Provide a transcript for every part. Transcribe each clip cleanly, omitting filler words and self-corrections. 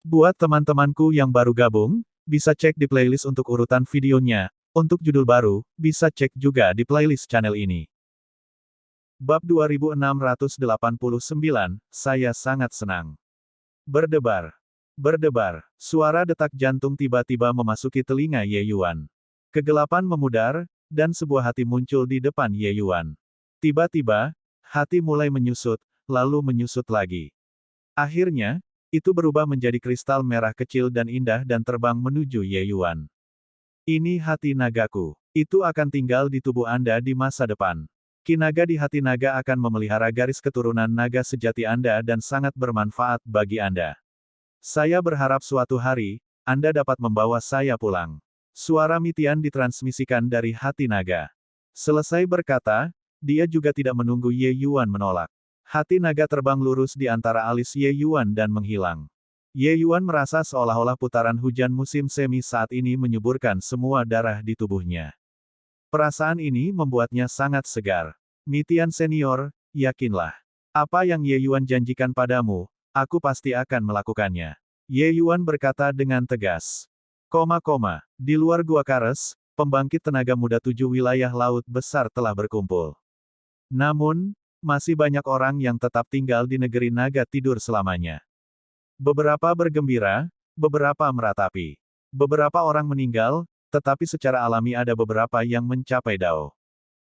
Buat teman-temanku yang baru gabung, bisa cek di playlist untuk urutan videonya. Untuk judul baru, bisa cek juga di playlist channel ini. Bab 2689, saya sangat senang. Berdebar. Berdebar. Suara detak jantung tiba-tiba memasuki telinga Ye Yuan. Kegelapan memudar, dan sebuah hati muncul di depan Ye Yuan. Tiba-tiba, hati mulai menyusut, lalu menyusut lagi. Akhirnya, itu berubah menjadi kristal merah kecil dan indah dan terbang menuju Ye Yuan. Ini hati nagaku. Itu akan tinggal di tubuh Anda di masa depan. Ki naga di hati naga akan memelihara garis keturunan naga sejati Anda dan sangat bermanfaat bagi Anda. Saya berharap suatu hari, Anda dapat membawa saya pulang. Suara Mitian ditransmisikan dari hati naga. Selesai berkata, dia juga tidak menunggu Ye Yuan menolak. Hati naga terbang lurus di antara alis Ye Yuan dan menghilang. Ye Yuan merasa seolah-olah putaran hujan musim semi saat ini menyuburkan semua darah di tubuhnya. Perasaan ini membuatnya sangat segar. Mitian senior, yakinlah. Apa yang Ye Yuan janjikan padamu, aku pasti akan melakukannya. Ye Yuan berkata dengan tegas. Di luar Gua Kares, pembangkit tenaga muda 7 wilayah laut besar telah berkumpul. Namun, masih banyak orang yang tetap tinggal di negeri naga tidur selamanya. Beberapa bergembira, beberapa meratapi. Beberapa orang meninggal, tetapi secara alami ada beberapa yang mencapai Dao.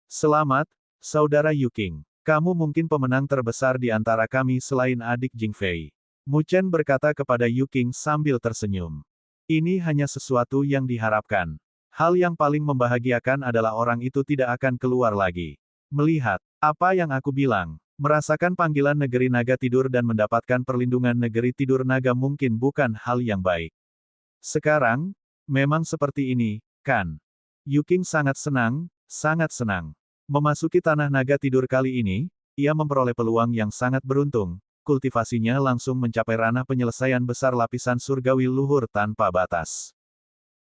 Selamat, Saudara Yu Qing. Kamu mungkin pemenang terbesar di antara kami selain adik Jing Fei. Mu Chen berkata kepada Yu Qing sambil tersenyum. Ini hanya sesuatu yang diharapkan. Hal yang paling membahagiakan adalah orang itu tidak akan keluar lagi. Melihat apa yang aku bilang, merasakan panggilan negeri naga tidur dan mendapatkan perlindungan negeri tidur naga mungkin bukan hal yang baik. Sekarang, memang seperti ini, kan? Yu Qing sangat senang, sangat senang. Memasuki tanah naga tidur kali ini, ia memperoleh peluang yang sangat beruntung. Kultivasinya langsung mencapai ranah penyelesaian besar lapisan surgawi luhur tanpa batas.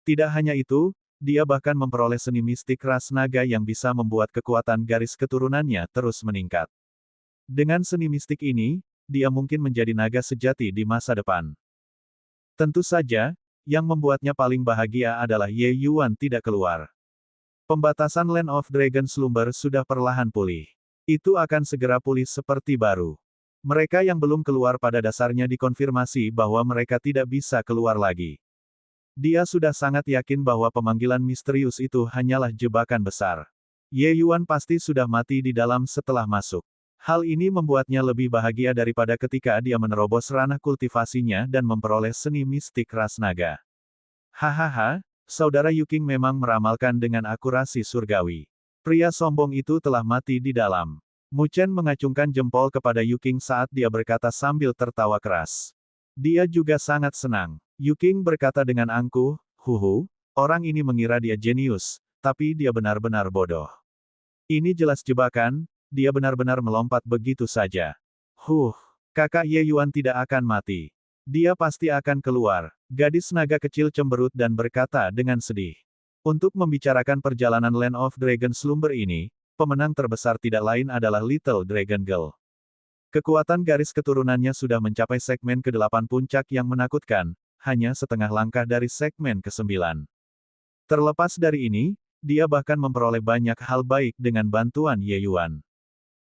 Tidak hanya itu, dia bahkan memperoleh seni mistik ras naga yang bisa membuat kekuatan garis keturunannya terus meningkat. Dengan seni mistik ini, dia mungkin menjadi naga sejati di masa depan. Tentu saja, yang membuatnya paling bahagia adalah Ye Yuan tidak keluar. Pembatasan Land of Dragon Slumber sudah perlahan pulih. Itu akan segera pulih seperti baru. Mereka yang belum keluar pada dasarnya dikonfirmasi bahwa mereka tidak bisa keluar lagi. Dia sudah sangat yakin bahwa pemanggilan misterius itu hanyalah jebakan besar. Ye Yuan pasti sudah mati di dalam setelah masuk. Hal ini membuatnya lebih bahagia daripada ketika dia menerobos ranah kultivasinya dan memperoleh seni mistik ras naga. Hahaha, Saudara Yu Qing memang meramalkan dengan akurasi surgawi. Pria sombong itu telah mati di dalam. Mu Chen mengacungkan jempol kepada Yu Qing saat dia berkata sambil tertawa keras. Dia juga sangat senang. Yu Qing berkata dengan angkuh, "Huhu, orang ini mengira dia jenius, tapi dia benar-benar bodoh. Ini jelas jebakan, dia benar-benar melompat begitu saja. Kakak Ye Yuan tidak akan mati. Dia pasti akan keluar." Gadis naga kecil cemberut dan berkata dengan sedih. Untuk membicarakan perjalanan Land of Dragon Slumber ini, pemenang terbesar tidak lain adalah Little Dragon Girl. Kekuatan garis keturunannya sudah mencapai segmen ke-8 puncak yang menakutkan, hanya setengah langkah dari segmen ke-9. Terlepas dari ini, dia bahkan memperoleh banyak hal baik dengan bantuan Ye Yuan.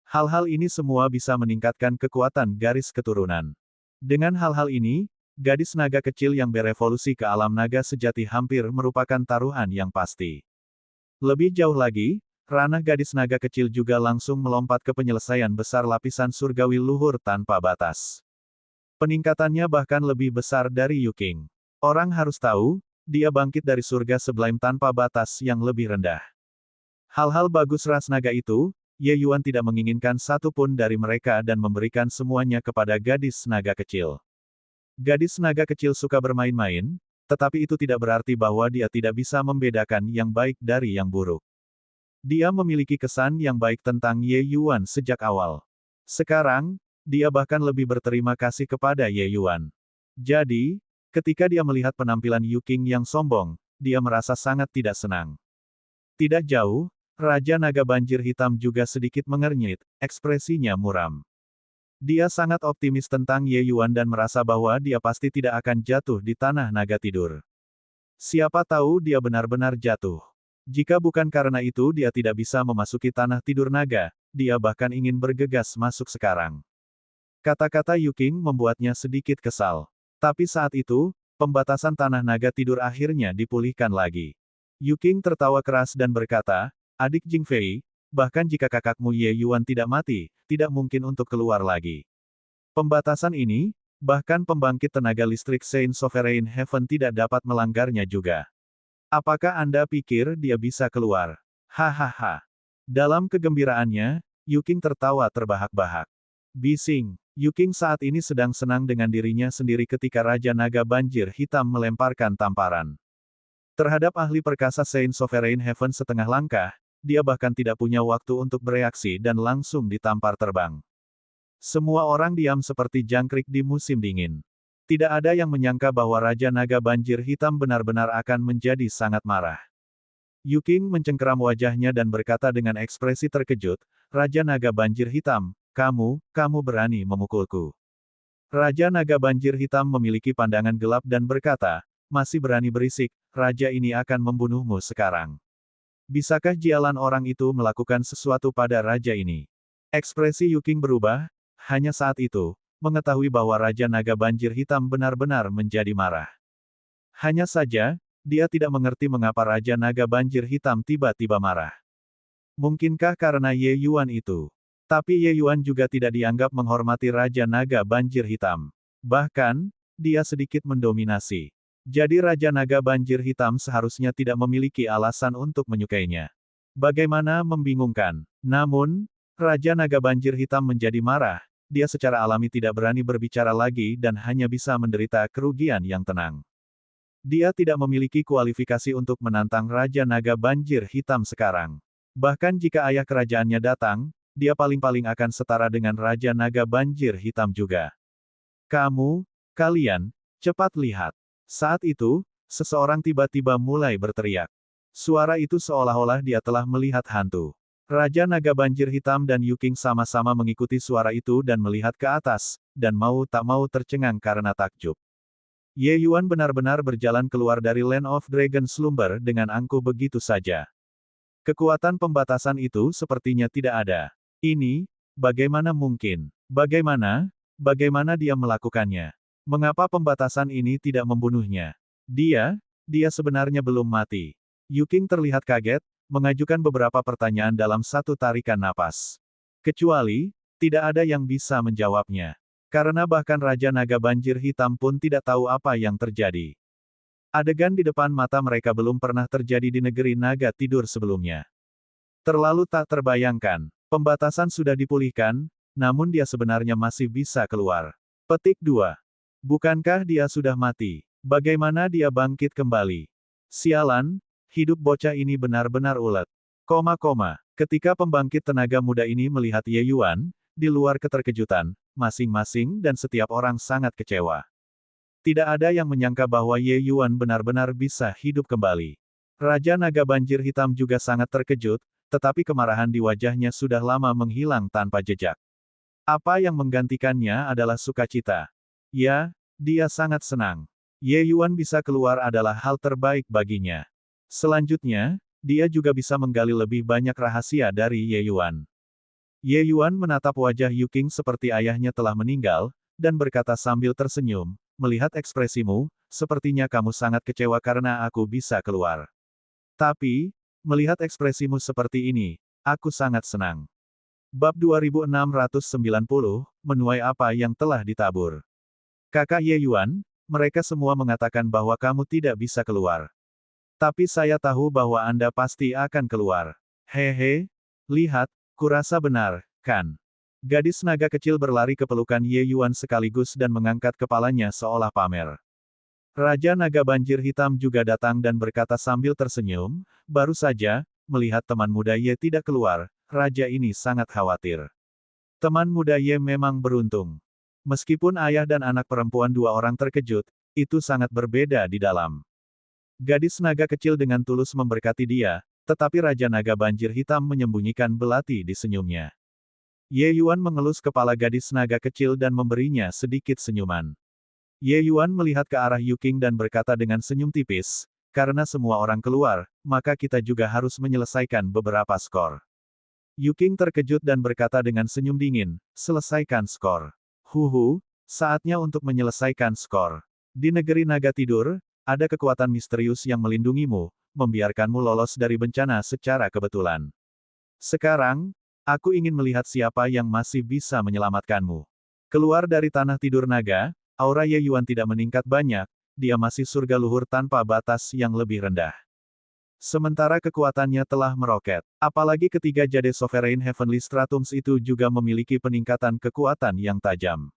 Hal-hal ini semua bisa meningkatkan kekuatan garis keturunan. Dengan hal-hal ini, gadis naga kecil yang berevolusi ke alam naga sejati hampir merupakan taruhan yang pasti. Lebih jauh lagi, ranah gadis naga kecil juga langsung melompat ke penyelesaian besar lapisan surgawi luhur tanpa batas. Peningkatannya bahkan lebih besar dari Yu Qing. Orang harus tahu, dia bangkit dari surga sublime tanpa batas yang lebih rendah. Hal-hal bagus ras naga itu, Ye Yuan tidak menginginkan satu pun dari mereka dan memberikan semuanya kepada gadis naga kecil. Gadis naga kecil suka bermain-main, tetapi itu tidak berarti bahwa dia tidak bisa membedakan yang baik dari yang buruk. Dia memiliki kesan yang baik tentang Ye Yuan sejak awal. Sekarang, dia bahkan lebih berterima kasih kepada Ye Yuan. Jadi, ketika dia melihat penampilan Yu Qing yang sombong, dia merasa sangat tidak senang. Tidak jauh, Raja Naga Banjir Hitam juga sedikit mengernyit, ekspresinya muram. Dia sangat optimis tentang Ye Yuan dan merasa bahwa dia pasti tidak akan jatuh di tanah naga tidur. Siapa tahu dia benar-benar jatuh. Jika bukan karena itu dia tidak bisa memasuki tanah tidur naga, dia bahkan ingin bergegas masuk sekarang. Kata-kata Yu Qing membuatnya sedikit kesal. Tapi saat itu, pembatasan tanah naga tidur akhirnya dipulihkan lagi. Yu Qing tertawa keras dan berkata, "Adik Jing Fei, bahkan jika kakakmu Ye Yuan tidak mati, tidak mungkin untuk keluar lagi. Pembatasan ini, bahkan pembangkit tenaga listrik Saint Sovereign Heaven tidak dapat melanggarnya juga. Apakah Anda pikir dia bisa keluar?" Hahaha. Dalam kegembiraannya, Yu Qing tertawa terbahak-bahak. Bising. Yu Qing saat ini sedang senang dengan dirinya sendiri ketika Raja Naga Banjir Hitam melemparkan tamparan terhadap ahli perkasa Saint Sovereign Heaven setengah langkah, dia bahkan tidak punya waktu untuk bereaksi dan langsung ditampar terbang. Semua orang diam seperti jangkrik di musim dingin. Tidak ada yang menyangka bahwa Raja Naga Banjir Hitam benar-benar akan menjadi sangat marah. Yu Qing mencengkeram wajahnya dan berkata dengan ekspresi terkejut, "Raja Naga Banjir Hitam, kamu berani memukulku." Raja Naga Banjir Hitam memiliki pandangan gelap dan berkata, "Masih berani berisik, raja ini akan membunuhmu sekarang. Bisakah jialan orang itu melakukan sesuatu pada raja ini?" Ekspresi Yu Qing berubah, hanya saat itu, mengetahui bahwa Raja Naga Banjir Hitam benar-benar menjadi marah. Hanya saja, dia tidak mengerti mengapa Raja Naga Banjir Hitam tiba-tiba marah. Mungkinkah karena Ye Yuan itu? Tapi Ye Yuan juga tidak dianggap menghormati Raja Naga Banjir Hitam. Bahkan, dia sedikit mendominasi. Jadi Raja Naga Banjir Hitam seharusnya tidak memiliki alasan untuk menyukainya. Bagaimana membingungkan. Namun, Raja Naga Banjir Hitam menjadi marah, dia secara alami tidak berani berbicara lagi dan hanya bisa menderita kerugian yang tenang. Dia tidak memiliki kualifikasi untuk menantang Raja Naga Banjir Hitam sekarang. Bahkan jika ayah kerajaannya datang, dia paling-paling akan setara dengan Raja Naga Banjir Hitam juga. Kalian, cepat lihat." Saat itu, seseorang tiba-tiba mulai berteriak. Suara itu seolah-olah dia telah melihat hantu. Raja Naga Banjir Hitam dan Yu Qing sama-sama mengikuti suara itu dan melihat ke atas, dan mau tak mau tercengang karena takjub. Ye Yuan benar-benar berjalan keluar dari Land of Dragon Slumber dengan angkuh begitu saja. Kekuatan pembatasan itu sepertinya tidak ada. Ini, bagaimana mungkin? Bagaimana dia melakukannya? Mengapa pembatasan ini tidak membunuhnya? Dia sebenarnya belum mati. Yu Qing terlihat kaget, mengajukan beberapa pertanyaan dalam satu tarikan napas. Kecuali, tidak ada yang bisa menjawabnya. Karena bahkan Raja Naga Banjir Hitam pun tidak tahu apa yang terjadi. Adegan di depan mata mereka belum pernah terjadi di negeri naga tidur sebelumnya. Terlalu tak terbayangkan. Pembatasan sudah dipulihkan, namun dia sebenarnya masih bisa keluar. Petik 2. Bukankah dia sudah mati? Bagaimana dia bangkit kembali? Sialan, hidup bocah ini benar-benar ulet. Ketika pembangkit tenaga muda ini melihat Ye Yuan, di luar keterkejutan, masing-masing dan setiap orang sangat kecewa. Tidak ada yang menyangka bahwa Ye Yuan benar-benar bisa hidup kembali. Raja Naga Banjir Hitam juga sangat terkejut, tetapi kemarahan di wajahnya sudah lama menghilang tanpa jejak. Apa yang menggantikannya adalah sukacita. Ya, dia sangat senang. Ye Yuan bisa keluar adalah hal terbaik baginya. Selanjutnya, dia juga bisa menggali lebih banyak rahasia dari Ye Yuan. Ye Yuan menatap wajah Yu Qing seperti ayahnya telah meninggal, dan berkata sambil tersenyum, "Melihat ekspresimu, sepertinya kamu sangat kecewa karena aku bisa keluar. Tapi, melihat ekspresimu seperti ini, aku sangat senang." Bab 2690, Menuai apa yang telah ditabur. Kakak Ye Yuan, mereka semua mengatakan bahwa kamu tidak bisa keluar. Tapi saya tahu bahwa Anda pasti akan keluar. Hehe, lihat, kurasa benar, kan? Gadis naga kecil berlari ke pelukan Ye Yuan sekaligus dan mengangkat kepalanya seolah pamer. Raja Naga Banjir Hitam juga datang dan berkata sambil tersenyum, "Baru saja, melihat teman muda Ye tidak keluar, raja ini sangat khawatir." Teman muda Ye memang beruntung. Meskipun ayah dan anak perempuan dua orang terkejut, itu sangat berbeda di dalam. Gadis naga kecil dengan tulus memberkati dia, tetapi Raja Naga Banjir Hitam menyembunyikan belati di senyumnya. Ye Yuan mengelus kepala gadis naga kecil dan memberinya sedikit senyuman. Ye Yuan melihat ke arah Yu Qing dan berkata dengan senyum tipis, karena semua orang keluar, maka kita juga harus menyelesaikan beberapa skor. Yu Qing terkejut dan berkata dengan senyum dingin, selesaikan skor. Huhu, saatnya untuk menyelesaikan skor. Di negeri naga tidur, ada kekuatan misterius yang melindungimu, membiarkanmu lolos dari bencana secara kebetulan. Sekarang, aku ingin melihat siapa yang masih bisa menyelamatkanmu. Keluar dari tanah tidur naga, aura Ye Yuan tidak meningkat banyak, dia masih surga luhur tanpa batas yang lebih rendah. Sementara kekuatannya telah meroket. Apalagi ketiga jade Sovereign Heavenly Stratums itu juga memiliki peningkatan kekuatan yang tajam.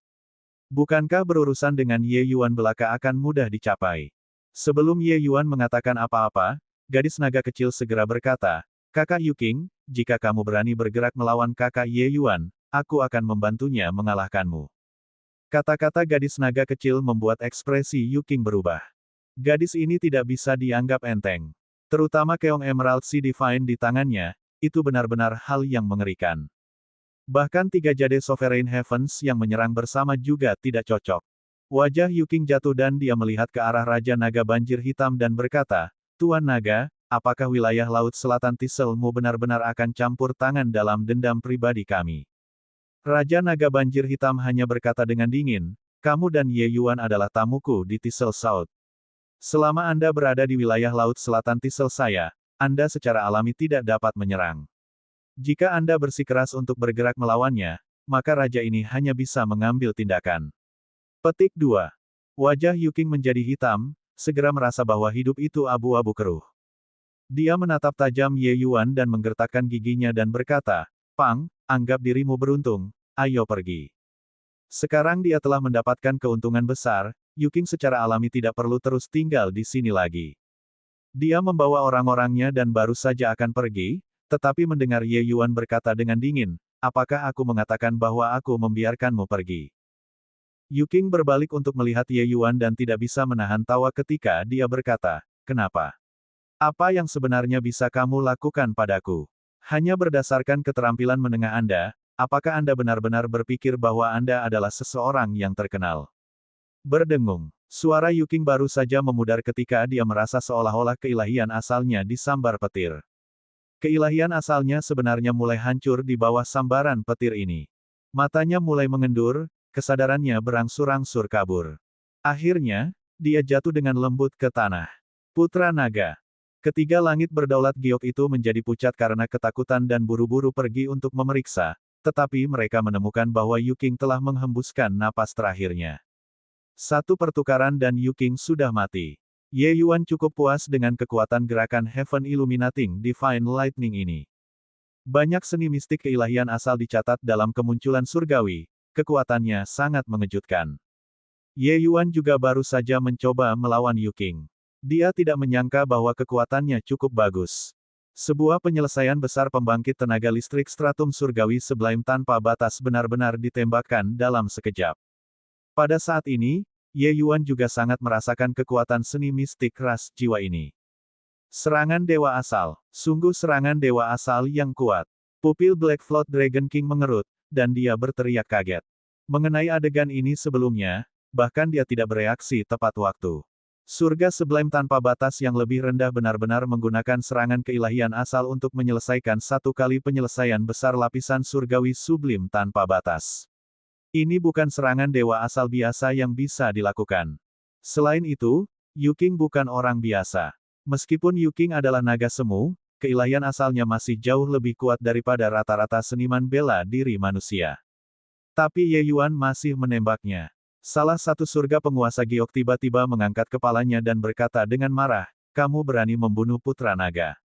Bukankah berurusan dengan Ye Yuan belaka akan mudah dicapai? Sebelum Ye Yuan mengatakan apa-apa, gadis naga kecil segera berkata, Kakak Yu Qing, jika kamu berani bergerak melawan kakak Ye Yuan, aku akan membantunya mengalahkanmu. Kata-kata gadis naga kecil membuat ekspresi Yu Qing berubah. Gadis ini tidak bisa dianggap enteng. Terutama keong Emerald Sea Divine di tangannya, itu benar-benar hal yang mengerikan. Bahkan tiga jade Sovereign Heavens yang menyerang bersama juga tidak cocok. Wajah Yu Qing jatuh dan dia melihat ke arah Raja Naga Banjir Hitam dan berkata, Tuan Naga, apakah wilayah Laut Selatan Tiselmu benar-benar akan campur tangan dalam dendam pribadi kami? Raja Naga Banjir Hitam hanya berkata dengan dingin, kamu dan Ye Yuan adalah tamuku di Tisel South. Selama Anda berada di wilayah Laut Selatan Tisel saya, Anda secara alami tidak dapat menyerang. Jika Anda bersikeras untuk bergerak melawannya, maka raja ini hanya bisa mengambil tindakan. Petik 2. Wajah Yu Qing menjadi hitam, segera merasa bahwa hidup itu abu-abu keruh. Dia menatap tajam Ye Yuan dan menggertakkan giginya dan berkata, Pang, anggap dirimu beruntung, ayo pergi. Sekarang dia telah mendapatkan keuntungan besar, Yu Qing secara alami tidak perlu terus tinggal di sini lagi. Dia membawa orang-orangnya dan baru saja akan pergi, tetapi mendengar Ye Yuan berkata dengan dingin, apakah aku mengatakan bahwa aku membiarkanmu pergi? Yu Qing berbalik untuk melihat Ye Yuan dan tidak bisa menahan tawa ketika dia berkata, kenapa? Apa yang sebenarnya bisa kamu lakukan padaku? Hanya berdasarkan keterampilan menengah Anda, apakah Anda benar-benar berpikir bahwa Anda adalah seseorang yang terkenal? Berdengung. Suara Yu Qing baru saja memudar ketika dia merasa seolah-olah keilahian asalnya disambar petir. Keilahian asalnya sebenarnya mulai hancur di bawah sambaran petir ini. Matanya mulai mengendur, kesadarannya berangsur-angsur kabur. Akhirnya, dia jatuh dengan lembut ke tanah. Putra Naga. Ketiga langit berdaulat giok itu menjadi pucat karena ketakutan dan buru-buru pergi untuk memeriksa, tetapi mereka menemukan bahwa Yu Qing telah menghembuskan napas terakhirnya. Satu pertukaran dan Yu Qing sudah mati. Ye Yuan cukup puas dengan kekuatan gerakan Heaven Illuminating Divine Lightning ini. Banyak seni mistik keilahian asal dicatat dalam kemunculan surgawi, kekuatannya sangat mengejutkan. Ye Yuan juga baru saja mencoba melawan Yu Qing. Dia tidak menyangka bahwa kekuatannya cukup bagus. Sebuah penyelesaian besar pembangkit tenaga listrik stratum surgawi Sublime tanpa batas benar-benar ditembakkan dalam sekejap. Pada saat ini, Ye Yuan juga sangat merasakan kekuatan seni mistik ras jiwa ini. Serangan Dewa Asal. Sungguh serangan Dewa Asal yang kuat. Pupil Black Float Dragon King mengerut, dan dia berteriak kaget. Mengenai adegan ini sebelumnya, bahkan dia tidak bereaksi tepat waktu. Surga Sublime tanpa batas yang lebih rendah benar-benar menggunakan serangan keilahian asal untuk menyelesaikan satu kali penyelesaian besar lapisan surgawi sublim tanpa batas. Ini bukan serangan dewa asal biasa yang bisa dilakukan. Selain itu, Yu Qing bukan orang biasa. Meskipun Yu Qing adalah naga semu, keilahian asalnya masih jauh lebih kuat daripada rata-rata seniman bela diri manusia. Tapi Ye Yuan masih menembaknya. Salah satu surga penguasa giok tiba-tiba mengangkat kepalanya dan berkata dengan marah, kamu berani membunuh putra naga.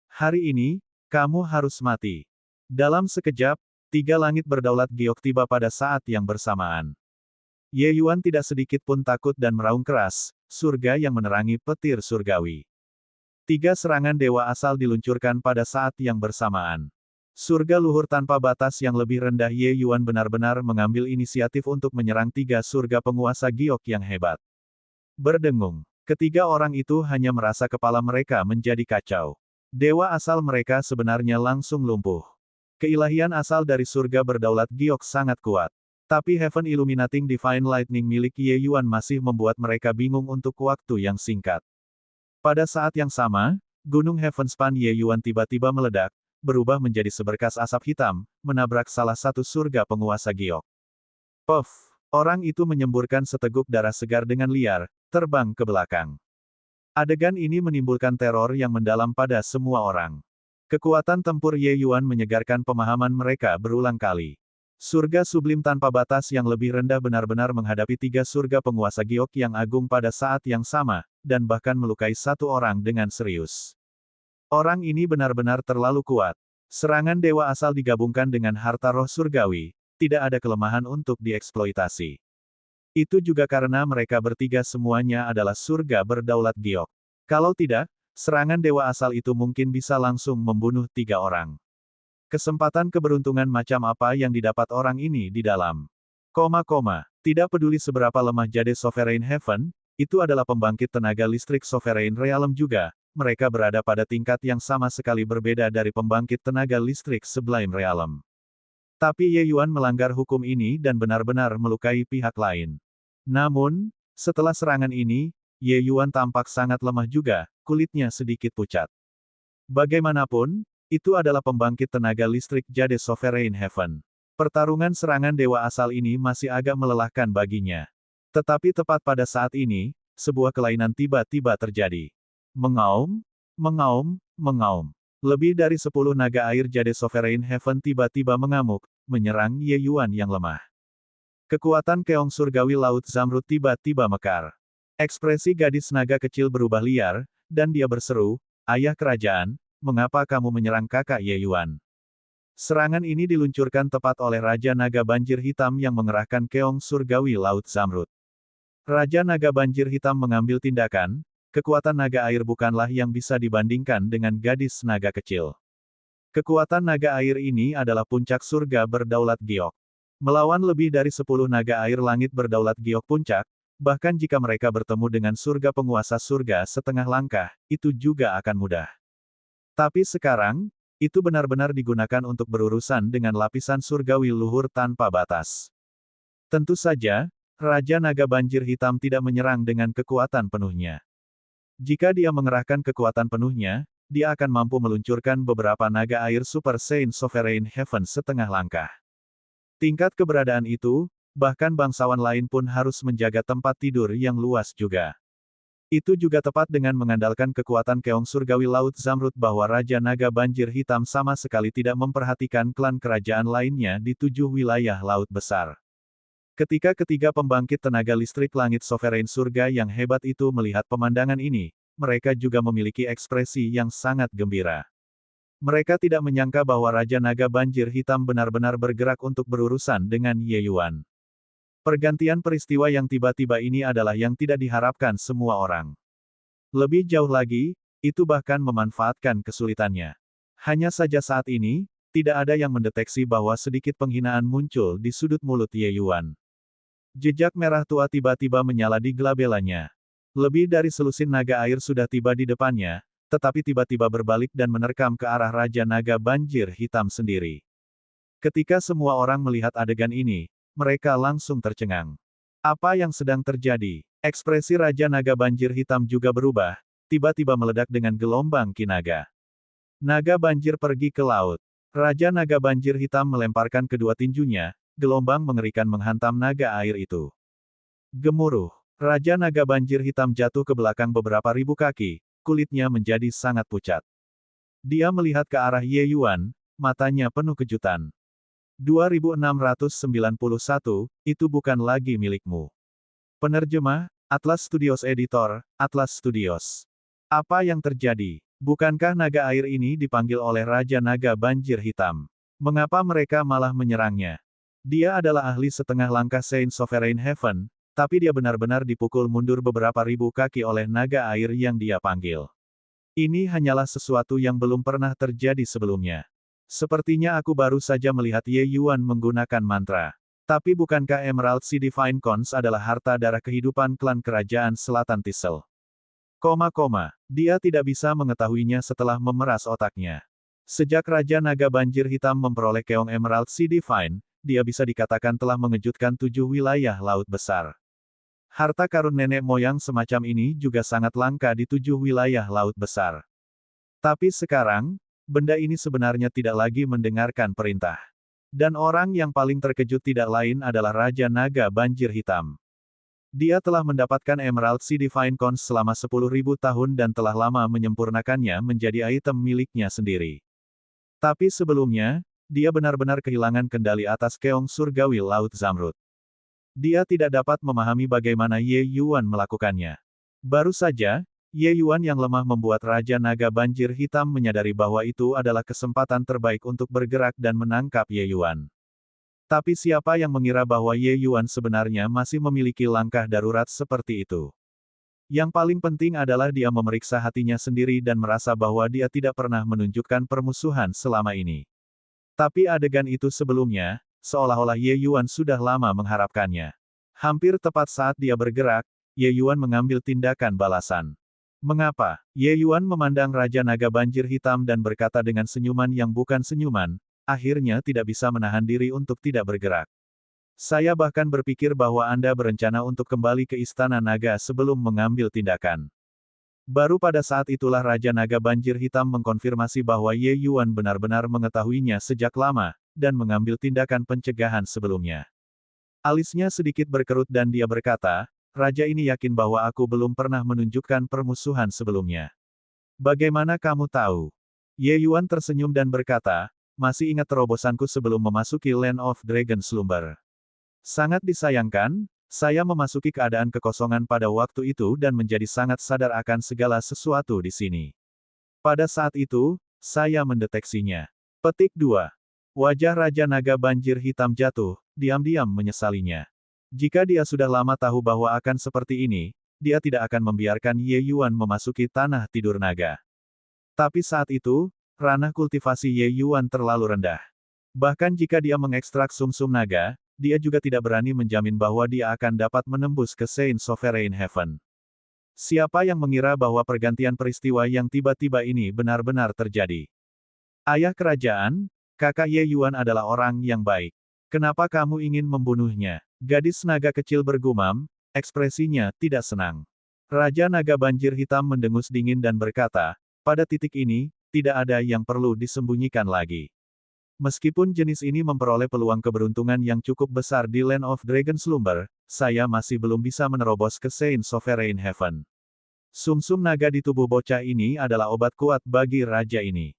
Hari ini, kamu harus mati. Dalam sekejap, tiga langit berdaulat giok tiba pada saat yang bersamaan. Ye Yuan tidak sedikit pun takut dan meraung keras, surga yang menerangi petir surgawi. Tiga serangan dewa asal diluncurkan pada saat yang bersamaan. Surga luhur tanpa batas yang lebih rendah Ye Yuan benar-benar mengambil inisiatif untuk menyerang tiga surga penguasa giok yang hebat. Berdengung. Ketiga orang itu hanya merasa kepala mereka menjadi kacau. Dewa asal mereka sebenarnya langsung lumpuh. Keilahian asal dari surga berdaulat giok sangat kuat. Tapi Heaven Illuminating Divine Lightning milik Ye Yuan masih membuat mereka bingung untuk waktu yang singkat. Pada saat yang sama, Gunung Heavenspan Ye Yuan tiba-tiba meledak, berubah menjadi seberkas asap hitam, menabrak salah satu surga penguasa giok. Puff! Orang itu menyemburkan seteguk darah segar dengan liar, terbang ke belakang. Adegan ini menimbulkan teror yang mendalam pada semua orang. Kekuatan tempur Ye Yuan menyegarkan pemahaman mereka berulang kali. Surga sublim tanpa batas yang lebih rendah benar-benar menghadapi tiga surga penguasa giok yang agung pada saat yang sama, dan bahkan melukai satu orang dengan serius. Orang ini benar-benar terlalu kuat. Serangan dewa asal digabungkan dengan harta roh surgawi, tidak ada kelemahan untuk dieksploitasi. Itu juga karena mereka bertiga semuanya adalah surga berdaulat giok. Kalau tidak, serangan dewa asal itu mungkin bisa langsung membunuh tiga orang. Kesempatan keberuntungan macam apa yang didapat orang ini di dalam. Tidak peduli seberapa lemah Jade Sovereign Heaven, itu adalah pembangkit tenaga listrik Sovereign Realm juga, mereka berada pada tingkat yang sama sekali berbeda dari pembangkit tenaga listrik Sublime Realm. Tapi Ye Yuan melanggar hukum ini dan benar-benar melukai pihak lain. Namun, setelah serangan ini, Ye Yuan tampak sangat lemah juga, kulitnya sedikit pucat. Bagaimanapun, itu adalah pembangkit tenaga listrik Jade Sovereign Heaven. Pertarungan serangan dewa asal ini masih agak melelahkan baginya. Tetapi tepat pada saat ini, sebuah kelainan tiba-tiba terjadi. Mengaum, mengaum, mengaum. Lebih dari 10 naga air Jade Sovereign Heaven tiba-tiba mengamuk, menyerang Ye Yuan yang lemah. Kekuatan keong surgawi Laut Zamrud tiba-tiba mekar. Ekspresi gadis naga kecil berubah liar, dan dia berseru, "Ayah kerajaan, mengapa kamu menyerang kakak Ye Yuan?" Serangan ini diluncurkan tepat oleh Raja Naga Banjir Hitam yang mengerahkan keong surgawi Laut Zamrud. Raja Naga Banjir Hitam mengambil tindakan, kekuatan naga air bukanlah yang bisa dibandingkan dengan gadis naga kecil. Kekuatan naga air ini adalah puncak surga berdaulat giok. Melawan lebih dari 10 naga air langit berdaulat giok puncak, bahkan jika mereka bertemu dengan surga penguasa surga setengah langkah, itu juga akan mudah. Tapi sekarang, itu benar-benar digunakan untuk berurusan dengan lapisan surgawi luhur tanpa batas. Tentu saja, Raja Naga Banjir Hitam tidak menyerang dengan kekuatan penuhnya. Jika dia mengerahkan kekuatan penuhnya, dia akan mampu meluncurkan beberapa naga air Super Saiyan Sovereign Heaven setengah langkah. Tingkat keberadaan itu, bahkan bangsawan lain pun harus menjaga tempat tidur yang luas juga. Itu juga tepat dengan mengandalkan kekuatan keong surgawi Laut Zamrud bahwa Raja Naga Banjir Hitam sama sekali tidak memperhatikan klan kerajaan lainnya di 7 wilayah laut besar. Ketika ketiga pembangkit tenaga listrik langit Sovereign surga yang hebat itu melihat pemandangan ini, mereka juga memiliki ekspresi yang sangat gembira. Mereka tidak menyangka bahwa Raja Naga Banjir Hitam benar-benar bergerak untuk berurusan dengan Ye Yuan. Pergantian peristiwa yang tiba-tiba ini adalah yang tidak diharapkan semua orang. Lebih jauh lagi, itu bahkan memanfaatkan kesulitannya. Hanya saja saat ini, tidak ada yang mendeteksi bahwa sedikit penghinaan muncul di sudut mulut Ye Yuan. Jejak merah tua tiba-tiba menyala di gelabelanya. Lebih dari selusin naga air sudah tiba di depannya, tetapi tiba-tiba berbalik dan menerkam ke arah Raja Naga Banjir Hitam sendiri. Ketika semua orang melihat adegan ini, mereka langsung tercengang. Apa yang sedang terjadi? Ekspresi Raja Naga Banjir Hitam juga berubah, tiba-tiba meledak dengan gelombang ki naga. Naga banjir pergi ke laut. Raja Naga Banjir Hitam melemparkan kedua tinjunya, gelombang mengerikan menghantam naga air itu. Gemuruh. Raja Naga Banjir Hitam jatuh ke belakang beberapa ribu kaki, kulitnya menjadi sangat pucat. Dia melihat ke arah Ye Yuan, matanya penuh kejutan. 2691, itu bukan lagi milikmu. Penerjemah, Atlas Studios Editor, Atlas Studios. Apa yang terjadi? Bukankah naga air ini dipanggil oleh Raja Naga Banjir Hitam? Mengapa mereka malah menyerangnya? Dia adalah ahli setengah langkah Saint Sovereign Heaven, tapi dia benar-benar dipukul mundur beberapa ribu kaki oleh naga air yang dia panggil. Ini hanyalah sesuatu yang belum pernah terjadi sebelumnya. Sepertinya aku baru saja melihat Ye Yuan menggunakan mantra. Tapi bukankah Emerald Sea Divine Cons adalah harta darah kehidupan klan kerajaan Selatan Tisel? Dia tidak bisa mengetahuinya setelah memeras otaknya. Sejak Raja Naga Banjir Hitam memperoleh Keong Emerald Sea Divine, dia bisa dikatakan telah mengejutkan 7 wilayah laut besar. Harta karun nenek moyang semacam ini juga sangat langka di 7 wilayah laut besar. Tapi sekarang, benda ini sebenarnya tidak lagi mendengarkan perintah. Dan orang yang paling terkejut tidak lain adalah Raja Naga Banjir Hitam. Dia telah mendapatkan Emerald Sea Divine Cones selama 10.000 tahun dan telah lama menyempurnakannya menjadi item miliknya sendiri. Tapi sebelumnya, dia benar-benar kehilangan kendali atas Keong Surgawi Laut Zamrud. Dia tidak dapat memahami bagaimana Ye Yuan melakukannya. Baru saja, Ye Yuan yang lemah membuat Raja Naga Banjir Hitam menyadari bahwa itu adalah kesempatan terbaik untuk bergerak dan menangkap Ye Yuan. Tapi siapa yang mengira bahwa Ye Yuan sebenarnya masih memiliki langkah darurat seperti itu? Yang paling penting adalah dia memeriksa hatinya sendiri dan merasa bahwa dia tidak pernah menunjukkan permusuhan selama ini. Tapi adegan itu sebelumnya, seolah-olah Ye Yuan sudah lama mengharapkannya. Hampir tepat saat dia bergerak, Ye Yuan mengambil tindakan balasan. Mengapa? Ye Yuan memandang Raja Naga Banjir Hitam dan berkata dengan senyuman yang bukan senyuman, akhirnya tidak bisa menahan diri untuk tidak bergerak. Saya bahkan berpikir bahwa Anda berencana untuk kembali ke Istana Naga sebelum mengambil tindakan. Baru pada saat itulah Raja Naga Banjir Hitam mengkonfirmasi bahwa Ye Yuan benar-benar mengetahuinya sejak lama, dan mengambil tindakan pencegahan sebelumnya. Alisnya sedikit berkerut dan dia berkata, Raja ini yakin bahwa aku belum pernah menunjukkan permusuhan sebelumnya. Bagaimana kamu tahu? Ye Yuan tersenyum dan berkata, masih ingat terobosanku sebelum memasuki Land of Dragon Slumber. Sangat disayangkan, saya memasuki keadaan kekosongan pada waktu itu dan menjadi sangat sadar akan segala sesuatu di sini. Pada saat itu, saya mendeteksinya. Petik 2. Wajah Raja Naga Banjir Hitam jatuh, diam-diam menyesalinya. Jika dia sudah lama tahu bahwa akan seperti ini, dia tidak akan membiarkan Ye Yuan memasuki tanah tidur naga. Tapi saat itu, ranah kultivasi Ye Yuan terlalu rendah. Bahkan jika dia mengekstrak sumsum naga, dia juga tidak berani menjamin bahwa dia akan dapat menembus ke Saint Sovereign Heaven. Siapa yang mengira bahwa pergantian peristiwa yang tiba-tiba ini benar-benar terjadi? Ayah kerajaan, kakak Ye Yuan adalah orang yang baik. Kenapa kamu ingin membunuhnya? Gadis naga kecil bergumam, ekspresinya tidak senang. Raja Naga Banjir Hitam mendengus dingin dan berkata, pada titik ini, tidak ada yang perlu disembunyikan lagi. Meskipun jenis ini memperoleh peluang keberuntungan yang cukup besar di Land of Dragon Slumber, saya masih belum bisa menerobos ke Saint Sovereign Heaven. Sumsum naga di tubuh bocah ini adalah obat kuat bagi raja ini.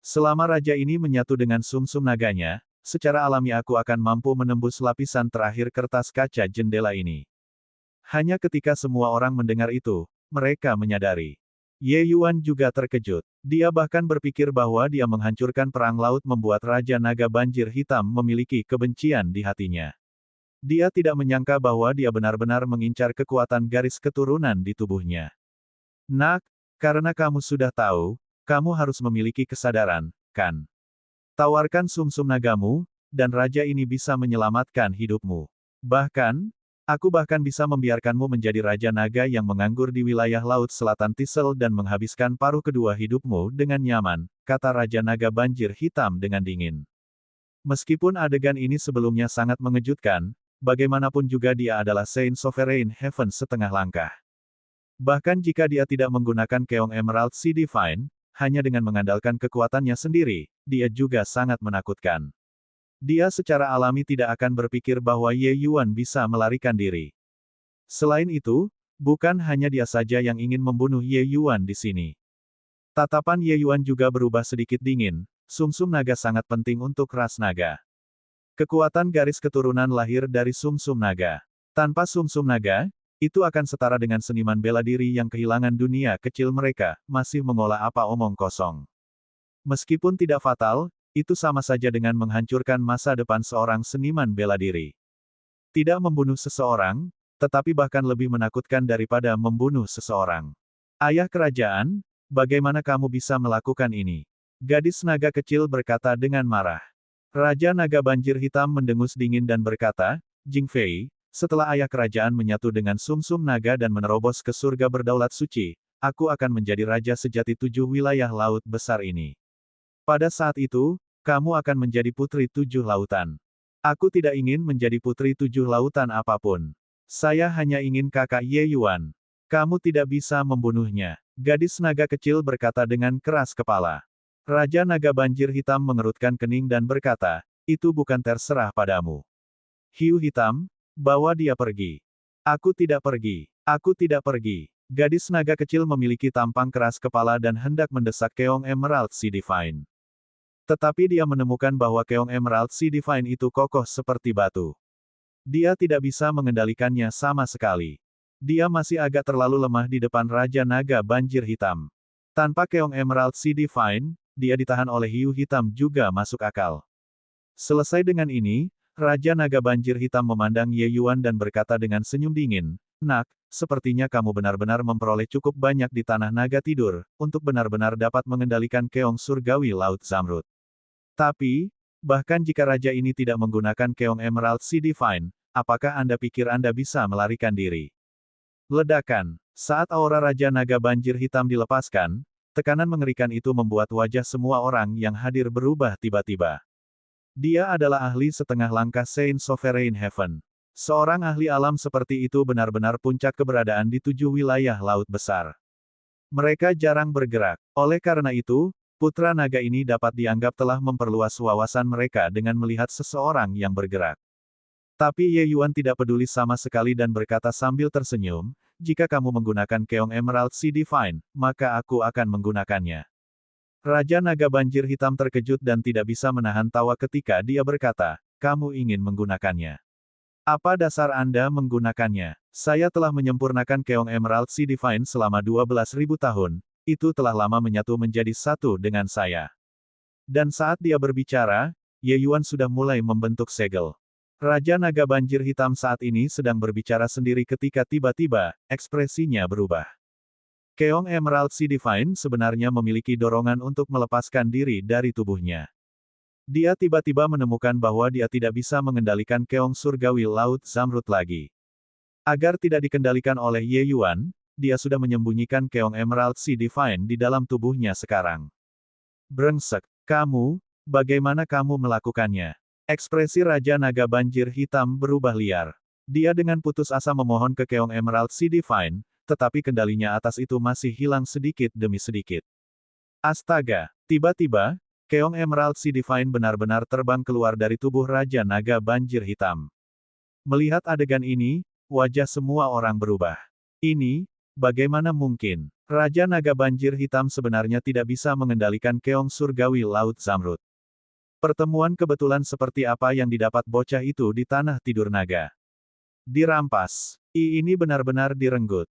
Selama raja ini menyatu dengan sumsum naganya, secara alami aku akan mampu menembus lapisan terakhir kertas kaca jendela ini. Hanya ketika semua orang mendengar itu, mereka menyadari. Ye Yuan juga terkejut. Dia bahkan berpikir bahwa dia menghancurkan perang laut membuat Raja Naga Banjir Hitam memiliki kebencian di hatinya. Dia tidak menyangka bahwa dia benar-benar mengincar kekuatan garis keturunan di tubuhnya. Nak, karena kamu sudah tahu, kamu harus memiliki kesadaran, kan? Tawarkan sumsum nagamu, dan raja ini bisa menyelamatkan hidupmu. Bahkan, aku bahkan bisa membiarkanmu menjadi Raja Naga yang menganggur di wilayah Laut Selatan Tisel dan menghabiskan paruh kedua hidupmu dengan nyaman, kata Raja Naga Banjir Hitam dengan dingin. Meskipun adegan ini sebelumnya sangat mengejutkan, bagaimanapun juga dia adalah Saint Sovereign Heaven setengah langkah. Bahkan jika dia tidak menggunakan Keong Emerald Sea Divine, hanya dengan mengandalkan kekuatannya sendiri, dia juga sangat menakutkan. Dia secara alami tidak akan berpikir bahwa Ye Yuan bisa melarikan diri. Selain itu, bukan hanya dia saja yang ingin membunuh Ye Yuan di sini. Tatapan Ye Yuan juga berubah sedikit dingin, sumsum naga sangat penting untuk ras naga. Kekuatan garis keturunan lahir dari sumsum naga. Tanpa sumsum naga, itu akan setara dengan seniman bela diri yang kehilangan dunia kecil mereka, masih mengolah apa omong kosong. Meskipun tidak fatal, itu sama saja dengan menghancurkan masa depan seorang seniman bela diri. Tidak membunuh seseorang, tetapi bahkan lebih menakutkan daripada membunuh seseorang. Ayah kerajaan, bagaimana kamu bisa melakukan ini? Gadis naga kecil berkata dengan marah. Raja Naga Banjir Hitam mendengus dingin dan berkata, Jing Fei, setelah ayah kerajaan menyatu dengan sumsum naga dan menerobos ke surga berdaulat suci, aku akan menjadi raja sejati 7 wilayah laut besar ini. Pada saat itu, kamu akan menjadi putri tujuh lautan. Aku tidak ingin menjadi putri tujuh lautan apapun. Saya hanya ingin kakak Ye Yuan. Kamu tidak bisa membunuhnya. Gadis naga kecil berkata dengan keras kepala. Raja Naga Banjir Hitam mengerutkan kening dan berkata, itu bukan terserah padamu. Hiu Hitam, bawa dia pergi. Aku tidak pergi. Aku tidak pergi. Gadis naga kecil memiliki tampang keras kepala dan hendak mendesak Keong Emerald Sea Divine. Tetapi dia menemukan bahwa Keong Emerald Sea Divine itu kokoh seperti batu. Dia tidak bisa mengendalikannya sama sekali. Dia masih agak terlalu lemah di depan Raja Naga Banjir Hitam. Tanpa Keong Emerald Sea Divine, dia ditahan oleh hiu hitam juga masuk akal. Selesai dengan ini, Raja Naga Banjir Hitam memandang Ye Yuan dan berkata dengan senyum dingin, "Nak, sepertinya kamu benar-benar memperoleh cukup banyak di Tanah Naga Tidur, untuk benar-benar dapat mengendalikan Keong Surgawi Laut Zamrud. Tapi, bahkan jika Raja ini tidak menggunakan Keong Emerald Sea Divine, apakah Anda pikir Anda bisa melarikan diri?" Ledakan. Saat aura Raja Naga Banjir Hitam dilepaskan, tekanan mengerikan itu membuat wajah semua orang yang hadir berubah tiba-tiba. Dia adalah ahli setengah langkah Saint Sovereign Heaven. Seorang ahli alam seperti itu benar-benar puncak keberadaan di tujuh wilayah laut besar. Mereka jarang bergerak. Oleh karena itu, Putra Naga ini dapat dianggap telah memperluas wawasan mereka dengan melihat seseorang yang bergerak. Tapi Ye Yuan tidak peduli sama sekali dan berkata sambil tersenyum, jika kamu menggunakan Keong Emerald Sea Divine, maka aku akan menggunakannya. Raja Naga Banjir Hitam terkejut dan tidak bisa menahan tawa ketika dia berkata, kamu ingin menggunakannya. Apa dasar Anda menggunakannya? Saya telah menyempurnakan Keong Emerald Sea Divine selama 12.000 tahun, itu telah lama menyatu menjadi satu dengan saya. Dan saat dia berbicara, Ye Yuan sudah mulai membentuk segel. Raja Naga Banjir Hitam saat ini sedang berbicara sendiri ketika tiba-tiba, ekspresinya berubah. Keong Emerald Sea Divine sebenarnya memiliki dorongan untuk melepaskan diri dari tubuhnya. Dia tiba-tiba menemukan bahwa dia tidak bisa mengendalikan Keong Surgawi Laut Zamrud lagi. Agar tidak dikendalikan oleh Ye Yuan, dia sudah menyembunyikan Keong Emerald Sea Divine di dalam tubuhnya sekarang. Brengsek, kamu, bagaimana kamu melakukannya? Ekspresi Raja Naga Banjir Hitam berubah liar. Dia dengan putus asa memohon ke Keong Emerald Sea Divine, tetapi kendalinya atas itu masih hilang sedikit demi sedikit. Astaga! Tiba-tiba, Keong Emerald Sea Divine benar-benar terbang keluar dari tubuh Raja Naga Banjir Hitam. Melihat adegan ini, wajah semua orang berubah. Ini, bagaimana mungkin? Raja Naga Banjir Hitam sebenarnya tidak bisa mengendalikan Keong Surgawi Laut Zamrud. Pertemuan kebetulan seperti apa yang didapat bocah itu di Tanah Tidur Naga. Dirampas. Ini benar-benar direnggut.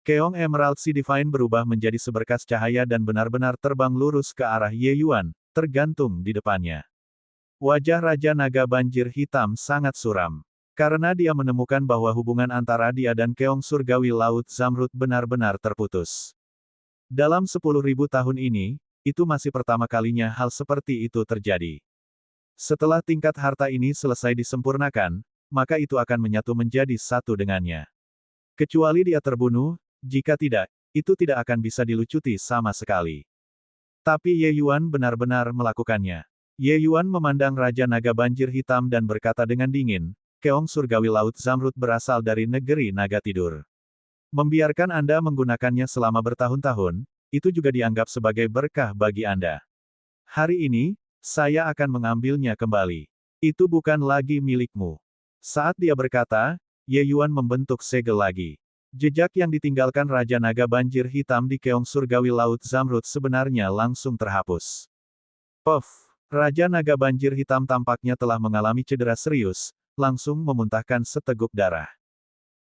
Keong Emerald Sea Divine berubah menjadi seberkas cahaya dan benar-benar terbang lurus ke arah Ye Yuan, tergantung di depannya. Wajah Raja Naga Banjir Hitam sangat suram. Karena dia menemukan bahwa hubungan antara dia dan Keong Surgawi Laut Zamrud benar-benar terputus. Dalam 10.000 tahun ini, itu masih pertama kalinya hal seperti itu terjadi. Setelah tingkat harta ini selesai disempurnakan, maka itu akan menyatu menjadi satu dengannya. Kecuali dia terbunuh, jika tidak, itu tidak akan bisa dilucuti sama sekali. Tapi Ye Yuan benar-benar melakukannya. Ye Yuan memandang Raja Naga Banjir Hitam dan berkata dengan dingin, Keong Surgawi Laut Zamrud berasal dari negeri Naga Tidur. Membiarkan Anda menggunakannya selama bertahun-tahun, itu juga dianggap sebagai berkah bagi Anda. Hari ini, saya akan mengambilnya kembali. Itu bukan lagi milikmu. Saat dia berkata, Ye Yuan membentuk segel lagi. Jejak yang ditinggalkan Raja Naga Banjir Hitam di Keong Surgawi Laut Zamrud sebenarnya langsung terhapus. Puff! Raja Naga Banjir Hitam tampaknya telah mengalami cedera serius, langsung memuntahkan seteguk darah.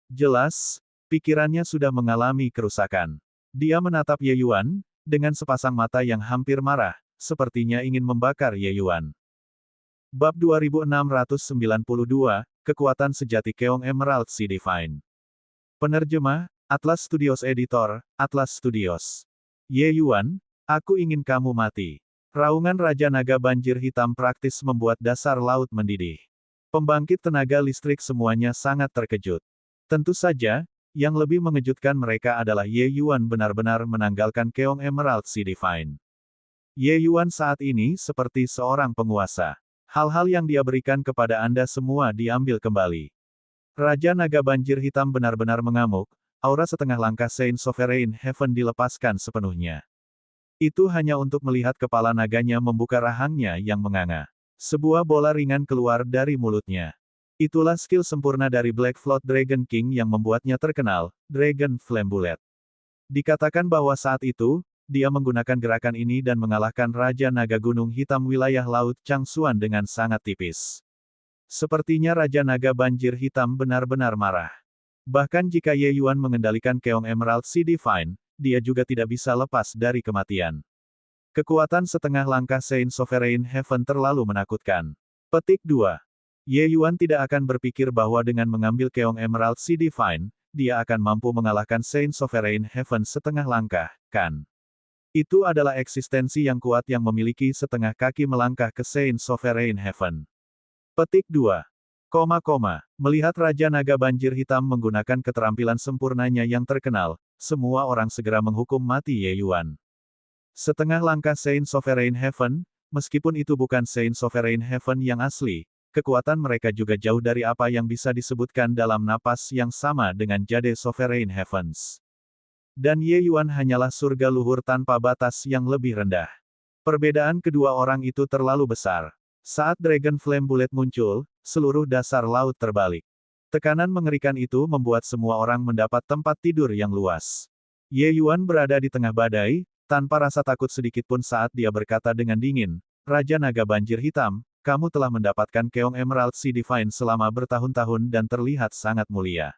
Jelas, pikirannya sudah mengalami kerusakan. Dia menatap Ye Yuan, dengan sepasang mata yang hampir marah, sepertinya ingin membakar Ye Yuan. Bab 2692, Kekuatan Sejati Keong Emerald Sea Divine. Penerjemah, Atlas Studios Editor, Atlas Studios. Ye Yuan, aku ingin kamu mati. Raungan Raja Naga Banjir Hitam praktis membuat dasar laut mendidih. Pembangkit tenaga listrik semuanya sangat terkejut. Tentu saja, yang lebih mengejutkan mereka adalah Ye Yuan benar-benar menanggalkan Keong Emerald Sea Divine. Ye Yuan saat ini seperti seorang penguasa. Hal-hal yang dia berikan kepada Anda semua diambil kembali. Raja Naga Banjir Hitam benar-benar mengamuk, aura setengah langkah Saint Sovereign Heaven dilepaskan sepenuhnya. Itu hanya untuk melihat kepala naganya membuka rahangnya yang menganga. Sebuah bola ringan keluar dari mulutnya. Itulah skill sempurna dari Black Float Dragon King yang membuatnya terkenal, Dragon Flame Bullet. Dikatakan bahwa saat itu, dia menggunakan gerakan ini dan mengalahkan Raja Naga Gunung Hitam wilayah Laut Changsuan dengan sangat tipis. Sepertinya Raja Naga Banjir Hitam benar-benar marah. Bahkan jika Ye Yuan mengendalikan Keong Emerald Sea Divine, dia juga tidak bisa lepas dari kematian. Kekuatan setengah langkah Saint Sovereign Heaven terlalu menakutkan. Petik 2. Ye Yuan tidak akan berpikir bahwa dengan mengambil Keong Emerald Sea Divine, dia akan mampu mengalahkan Saint Sovereign Heaven setengah langkah, kan? Itu adalah eksistensi yang kuat yang memiliki setengah kaki melangkah ke Saint Sovereign Heaven. Petik 2. Melihat Raja Naga Banjir Hitam menggunakan keterampilan sempurnanya yang terkenal, semua orang segera menghukum mati Ye Yuan. Setengah langkah Saint Sovereign Heaven, meskipun itu bukan Saint Sovereign Heaven yang asli, kekuatan mereka juga jauh dari apa yang bisa disebutkan dalam napas yang sama dengan Jade Sovereign Heavens. Dan Ye Yuan hanyalah surga luhur tanpa batas yang lebih rendah. Perbedaan kedua orang itu terlalu besar. Saat Dragon Flame Bullet muncul, seluruh dasar laut terbalik. Tekanan mengerikan itu membuat semua orang mendapat tempat tidur yang luas. Ye Yuan berada di tengah badai, tanpa rasa takut sedikitpun saat dia berkata dengan dingin, Raja Naga Banjir Hitam, kamu telah mendapatkan Keong Emerald Sea Divine selama bertahun-tahun dan terlihat sangat mulia.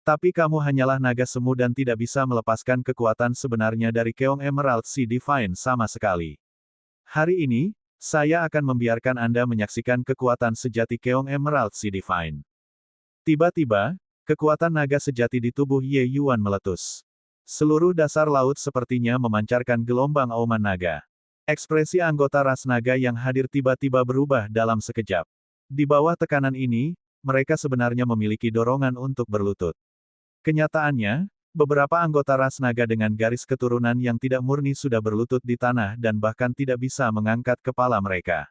Tapi kamu hanyalah naga semu dan tidak bisa melepaskan kekuatan sebenarnya dari Keong Emerald Sea Divine sama sekali. Hari ini, saya akan membiarkan Anda menyaksikan kekuatan sejati Keong Emerald Sea Divine. Tiba-tiba, kekuatan naga sejati di tubuh Ye Yuan meletus. Seluruh dasar laut sepertinya memancarkan gelombang auman naga. Ekspresi anggota ras naga yang hadir tiba-tiba berubah dalam sekejap. Di bawah tekanan ini, mereka sebenarnya memiliki dorongan untuk berlutut. Kenyataannya, beberapa anggota ras naga dengan garis keturunan yang tidak murni sudah berlutut di tanah dan bahkan tidak bisa mengangkat kepala mereka.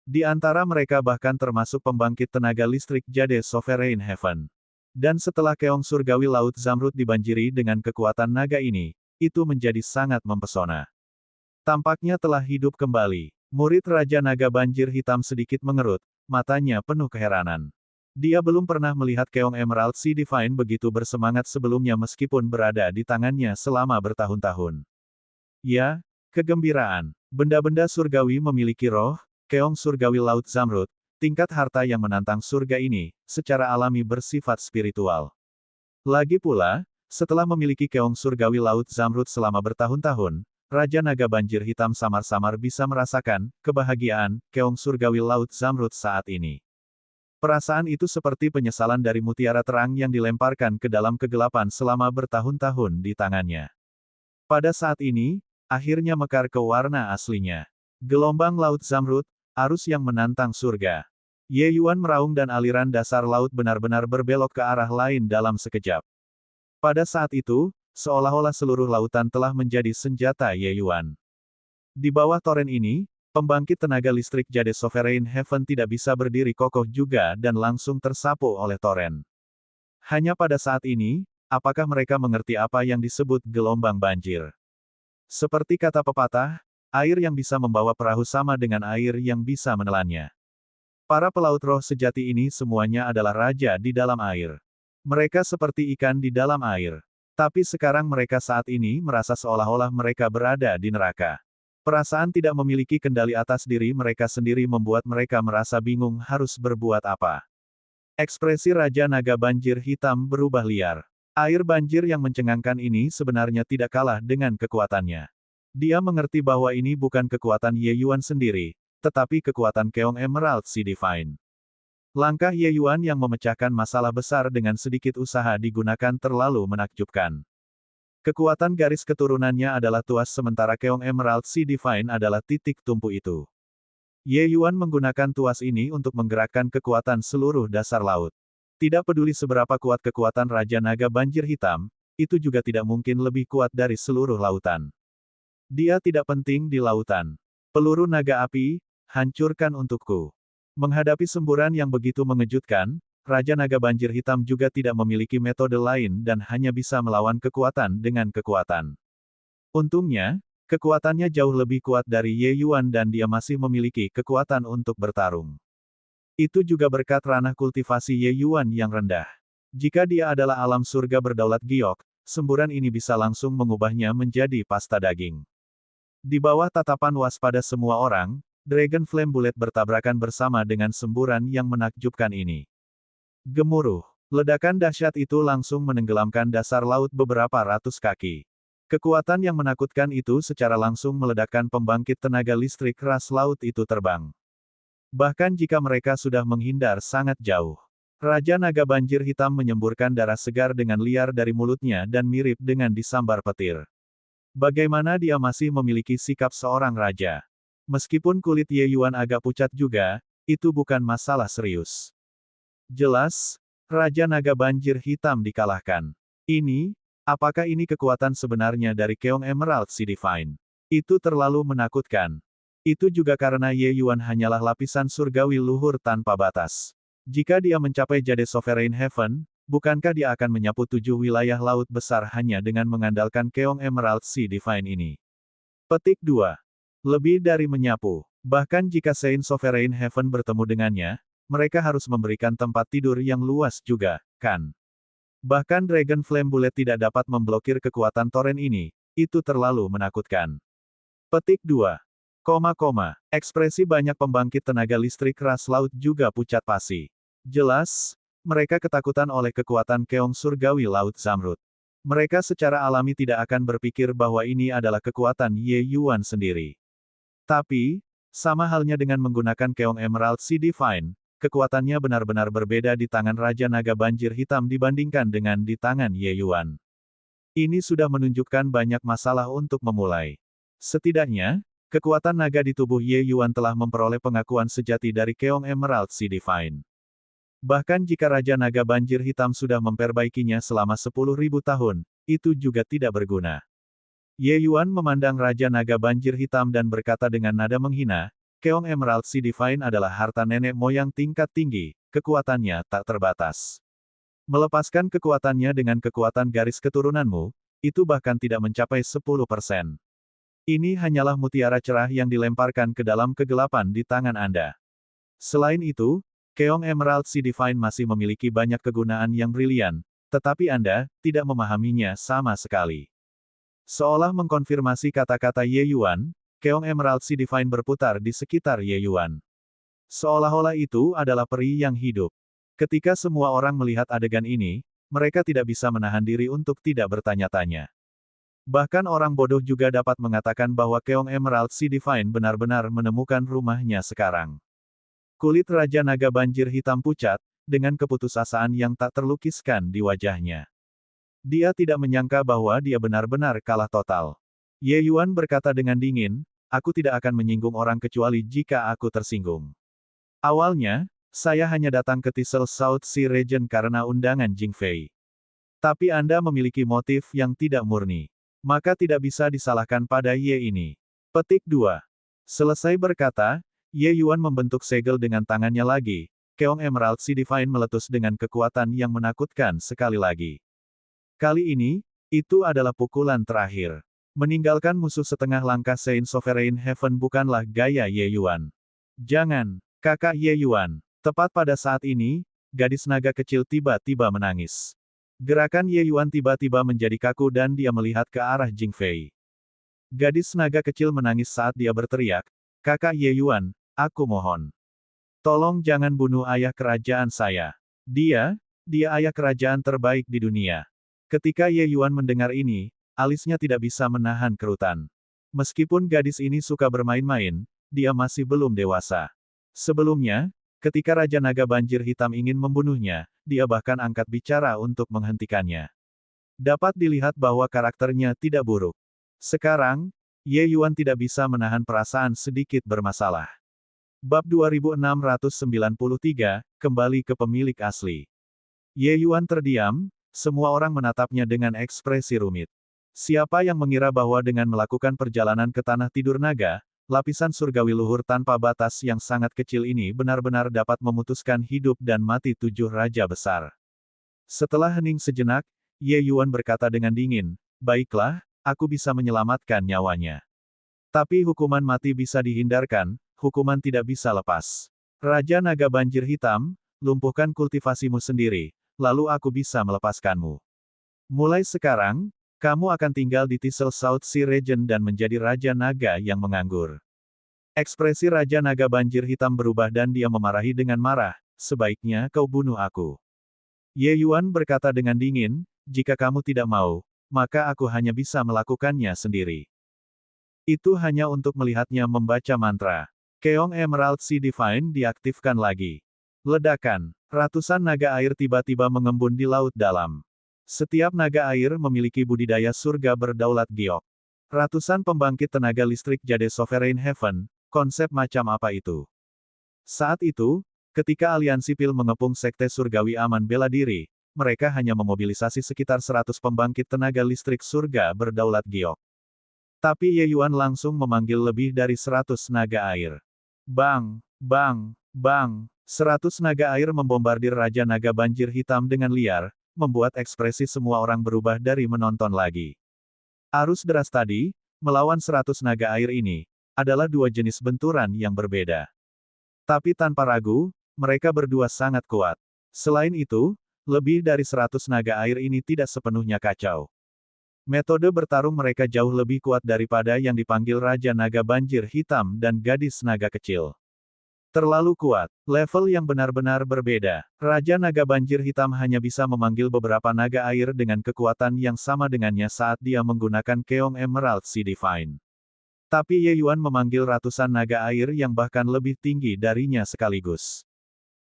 Di antara mereka bahkan termasuk pembangkit tenaga listrik Jade Sovereign Heaven. Dan setelah Keong Surgawi Laut Zamrud dibanjiri dengan kekuatan naga ini, itu menjadi sangat mempesona. Tampaknya telah hidup kembali. Murid Raja Naga Banjir Hitam sedikit mengerut, matanya penuh keheranan. Dia belum pernah melihat Keong Emerald Sea Divine begitu bersemangat sebelumnya meskipun berada di tangannya selama bertahun-tahun. Ya, kegembiraan. Benda-benda surgawi memiliki roh, Keong Surgawi Laut Zamrud, tingkat harta yang menantang surga ini, secara alami bersifat spiritual. Lagi pula, setelah memiliki Keong Surgawi Laut Zamrud selama bertahun-tahun, Raja Naga Banjir Hitam samar-samar bisa merasakan kebahagiaan Keong Surgawi Laut Zamrud saat ini. Perasaan itu seperti penyesalan dari mutiara terang yang dilemparkan ke dalam kegelapan selama bertahun-tahun di tangannya. Pada saat ini, akhirnya mekar ke warna aslinya. Gelombang Laut Zamrud, arus yang menantang surga. Ye Yuan meraung dan aliran dasar laut benar-benar berbelok ke arah lain dalam sekejap. Pada saat itu, seolah-olah seluruh lautan telah menjadi senjata Ye Yuan. Di bawah toren ini, pembangkit tenaga listrik Jade Sovereign Heaven tidak bisa berdiri kokoh juga dan langsung tersapu oleh toren. Hanya pada saat ini, apakah mereka mengerti apa yang disebut gelombang banjir? Seperti kata pepatah, air yang bisa membawa perahu sama dengan air yang bisa menelannya. Para pelaut roh sejati ini semuanya adalah raja di dalam air. Mereka seperti ikan di dalam air. Tapi sekarang mereka saat ini merasa seolah-olah mereka berada di neraka. Perasaan tidak memiliki kendali atas diri mereka sendiri membuat mereka merasa bingung harus berbuat apa. Ekspresi Raja Naga Banjir Hitam berubah liar. Air banjir yang mencengangkan ini sebenarnya tidak kalah dengan kekuatannya. Dia mengerti bahwa ini bukan kekuatan Ye Yuan sendiri, tetapi kekuatan Keong Emerald Sea Divine. Langkah Ye Yuan yang memecahkan masalah besar dengan sedikit usaha digunakan terlalu menakjubkan. Kekuatan garis keturunannya adalah tuas sementara Keong Emerald Sea Divine adalah titik tumpu itu. Ye Yuan menggunakan tuas ini untuk menggerakkan kekuatan seluruh dasar laut. Tidak peduli seberapa kuat kekuatan Raja Naga Banjir Hitam, itu juga tidak mungkin lebih kuat dari seluruh lautan. Dia tidak penting di lautan. Peluru naga api, hancurkan untukku. Menghadapi semburan yang begitu mengejutkan, Raja Naga Banjir Hitam juga tidak memiliki metode lain dan hanya bisa melawan kekuatan dengan kekuatan. Untungnya, kekuatannya jauh lebih kuat dari Ye Yuan dan dia masih memiliki kekuatan untuk bertarung. Itu juga berkat ranah kultivasi Ye Yuan yang rendah. Jika dia adalah alam surga berdaulat giok, semburan ini bisa langsung mengubahnya menjadi pasta daging. Di bawah tatapan waspada semua orang, Dragon Flame Bullet bertabrakan bersama dengan semburan yang menakjubkan ini. Gemuruh. Ledakan dahsyat itu langsung menenggelamkan dasar laut beberapa ratus kaki. Kekuatan yang menakutkan itu secara langsung meledakkan pembangkit tenaga listrik ras laut itu terbang. Bahkan jika mereka sudah menghindar sangat jauh. Raja Naga Banjir Hitam menyemburkan darah segar dengan liar dari mulutnya dan mirip dengan disambar petir. Bagaimana dia masih memiliki sikap seorang raja? Meskipun kulit Ye Yuan agak pucat juga, itu bukan masalah serius. Jelas, Raja Naga Banjir Hitam dikalahkan. Apakah ini kekuatan sebenarnya dari Keong Emerald Sea Divine? Itu terlalu menakutkan. Itu juga karena Ye Yuan hanyalah lapisan surgawi luhur tanpa batas. Jika dia mencapai Jade Sovereign Heaven, bukankah dia akan menyapu 7 wilayah laut besar hanya dengan mengandalkan Keong Emerald Sea Divine ini? Petik 2. Lebih dari menyapu. Bahkan jika Saint Sovereign Heaven bertemu dengannya, mereka harus memberikan tempat tidur yang luas juga, kan? Bahkan Dragon Flame Bullet tidak dapat memblokir kekuatan toren ini, itu terlalu menakutkan. Petik 2. Ekspresi banyak pembangkit tenaga listrik ras laut juga pucat pasi. Jelas, mereka ketakutan oleh kekuatan keong surgawi Laut Zamrud. Mereka secara alami tidak akan berpikir bahwa ini adalah kekuatan Ye Yuan sendiri. Tapi, sama halnya dengan menggunakan keong Emerald Sea Divine, kekuatannya benar-benar berbeda di tangan Raja Naga Banjir Hitam dibandingkan dengan di tangan Ye Yuan. Ini sudah menunjukkan banyak masalah untuk memulai. Setidaknya, kekuatan naga di tubuh Ye Yuan telah memperoleh pengakuan sejati dari keong Emerald Sea Divine. Bahkan jika Raja Naga Banjir Hitam sudah memperbaikinya selama 10.000 tahun, itu juga tidak berguna. Ye Yuan memandang Raja Naga Banjir Hitam dan berkata dengan nada menghina, Keong Emerald Sea Divine adalah harta nenek moyang tingkat tinggi, kekuatannya tak terbatas. Melepaskan kekuatannya dengan kekuatan garis keturunanmu, itu bahkan tidak mencapai 10%. Ini hanyalah mutiara cerah yang dilemparkan ke dalam kegelapan di tangan Anda. Selain itu, Keong Emerald Sea Divine masih memiliki banyak kegunaan yang brilian, tetapi Anda tidak memahaminya sama sekali. Seolah mengkonfirmasi kata-kata Ye Yuan, Keong Emerald Sea Divine berputar di sekitar Ye Yuan. Seolah-olah itu adalah peri yang hidup. Ketika semua orang melihat adegan ini, mereka tidak bisa menahan diri untuk tidak bertanya-tanya. Bahkan orang bodoh juga dapat mengatakan bahwa Keong Emerald Sea Divine benar-benar menemukan rumahnya sekarang. Kulit Raja Naga Banjir Hitam pucat, dengan keputusasaan yang tak terlukiskan di wajahnya. Dia tidak menyangka bahwa dia benar-benar kalah total. Ye Yuan berkata dengan dingin, aku tidak akan menyinggung orang kecuali jika aku tersinggung. Awalnya, saya hanya datang ke Thistle South Sea Region karena undangan Jing Fei. Tapi Anda memiliki motif yang tidak murni. Maka tidak bisa disalahkan pada Ye ini. Petik 2. Selesai berkata, Ye Yuan membentuk segel dengan tangannya lagi. Keong Emerald Sea Divine meletus dengan kekuatan yang menakutkan sekali lagi. Kali ini, itu adalah pukulan terakhir. Meninggalkan musuh setengah langkah Saint Sovereign Heaven bukanlah gaya Ye Yuan. Jangan, kakak Ye Yuan. Tepat pada saat ini, gadis naga kecil tiba-tiba menangis. Gerakan Ye Yuan tiba-tiba menjadi kaku dan dia melihat ke arah Jing Fei. Gadis naga kecil menangis saat dia berteriak, kakak Ye Yuan, aku mohon. Tolong jangan bunuh ayah kerajaan saya. Dia ayah kerajaan terbaik di dunia. Ketika Ye Yuan mendengar ini, alisnya tidak bisa menahan kerutan. Meskipun gadis ini suka bermain-main, dia masih belum dewasa. Sebelumnya, ketika Raja Naga Banjir Hitam ingin membunuhnya, dia bahkan angkat bicara untuk menghentikannya. Dapat dilihat bahwa karakternya tidak buruk. Sekarang, Ye Yuan tidak bisa menahan perasaan sedikit bermasalah. Bab 2693, kembali ke pemilik asli. Ye Yuan terdiam, semua orang menatapnya dengan ekspresi rumit. Siapa yang mengira bahwa dengan melakukan perjalanan ke tanah tidur naga, lapisan surgawi luhur tanpa batas yang sangat kecil ini benar-benar dapat memutuskan hidup dan mati 7 raja besar. Setelah hening sejenak, Ye Yuan berkata dengan dingin, "Baiklah, aku bisa menyelamatkan nyawanya. Tapi hukuman mati bisa dihindarkan, hukuman tidak bisa lepas. Raja Naga Banjir Hitam, lumpuhkan kultivasimu sendiri, lalu aku bisa melepaskanmu. Mulai sekarang, kamu akan tinggal di Thistle South Sea Region dan menjadi Raja Naga yang menganggur." Ekspresi Raja Naga Banjir Hitam berubah dan dia memarahi dengan marah, "Sebaiknya kau bunuh aku." Ye Yuan berkata dengan dingin, "Jika kamu tidak mau, maka aku hanya bisa melakukannya sendiri." Itu hanya untuk melihatnya membaca mantra. Keong Emerald Sea Divine diaktifkan lagi. Ledakan. Ratusan naga air tiba-tiba mengembun di laut dalam. Setiap naga air memiliki budidaya surga berdaulat giok. Ratusan pembangkit tenaga listrik Jade Sovereign Heaven, konsep macam apa itu? Saat itu, ketika aliansi Pil mengepung Sekte Surgawi Aman Bela Diri, mereka hanya memobilisasi sekitar 100 pembangkit tenaga listrik surga berdaulat giok. Tapi Ye Yuan langsung memanggil lebih dari 100 naga air. Bang, bang, bang, 100 naga air membombardir Raja Naga Banjir Hitam dengan liar, membuat ekspresi semua orang berubah dari menonton lagi. Arus deras tadi, melawan 100 naga air ini, adalah dua jenis benturan yang berbeda. Tapi tanpa ragu, mereka berdua sangat kuat. Selain itu, lebih dari 100 naga air ini tidak sepenuhnya kacau. Metode bertarung mereka jauh lebih kuat daripada yang dipanggil Raja Naga Banjir Hitam dan Gadis Naga Kecil. Terlalu kuat, level yang benar-benar berbeda. Raja Naga Banjir Hitam hanya bisa memanggil beberapa naga air dengan kekuatan yang sama dengannya saat dia menggunakan Keong Emerald Sea Divine. Tapi Ye Yuan memanggil ratusan naga air yang bahkan lebih tinggi darinya sekaligus.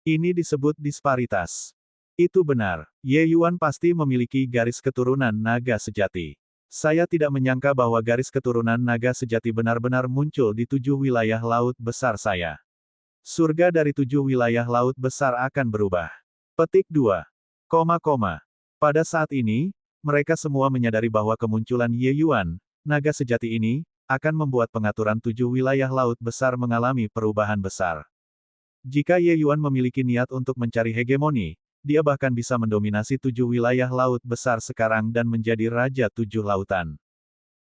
Ini disebut disparitas. Itu benar, Ye Yuan pasti memiliki garis keturunan naga sejati. Saya tidak menyangka bahwa garis keturunan naga sejati benar-benar muncul di 7 wilayah laut besar saya. Surga dari 7 wilayah laut besar akan berubah. Petik 2. Pada saat ini, mereka semua menyadari bahwa kemunculan Ye Yuan, naga sejati ini, akan membuat pengaturan 7 wilayah laut besar mengalami perubahan besar. Jika Ye Yuan memiliki niat untuk mencari hegemoni, dia bahkan bisa mendominasi 7 wilayah laut besar sekarang dan menjadi Raja 7 Lautan.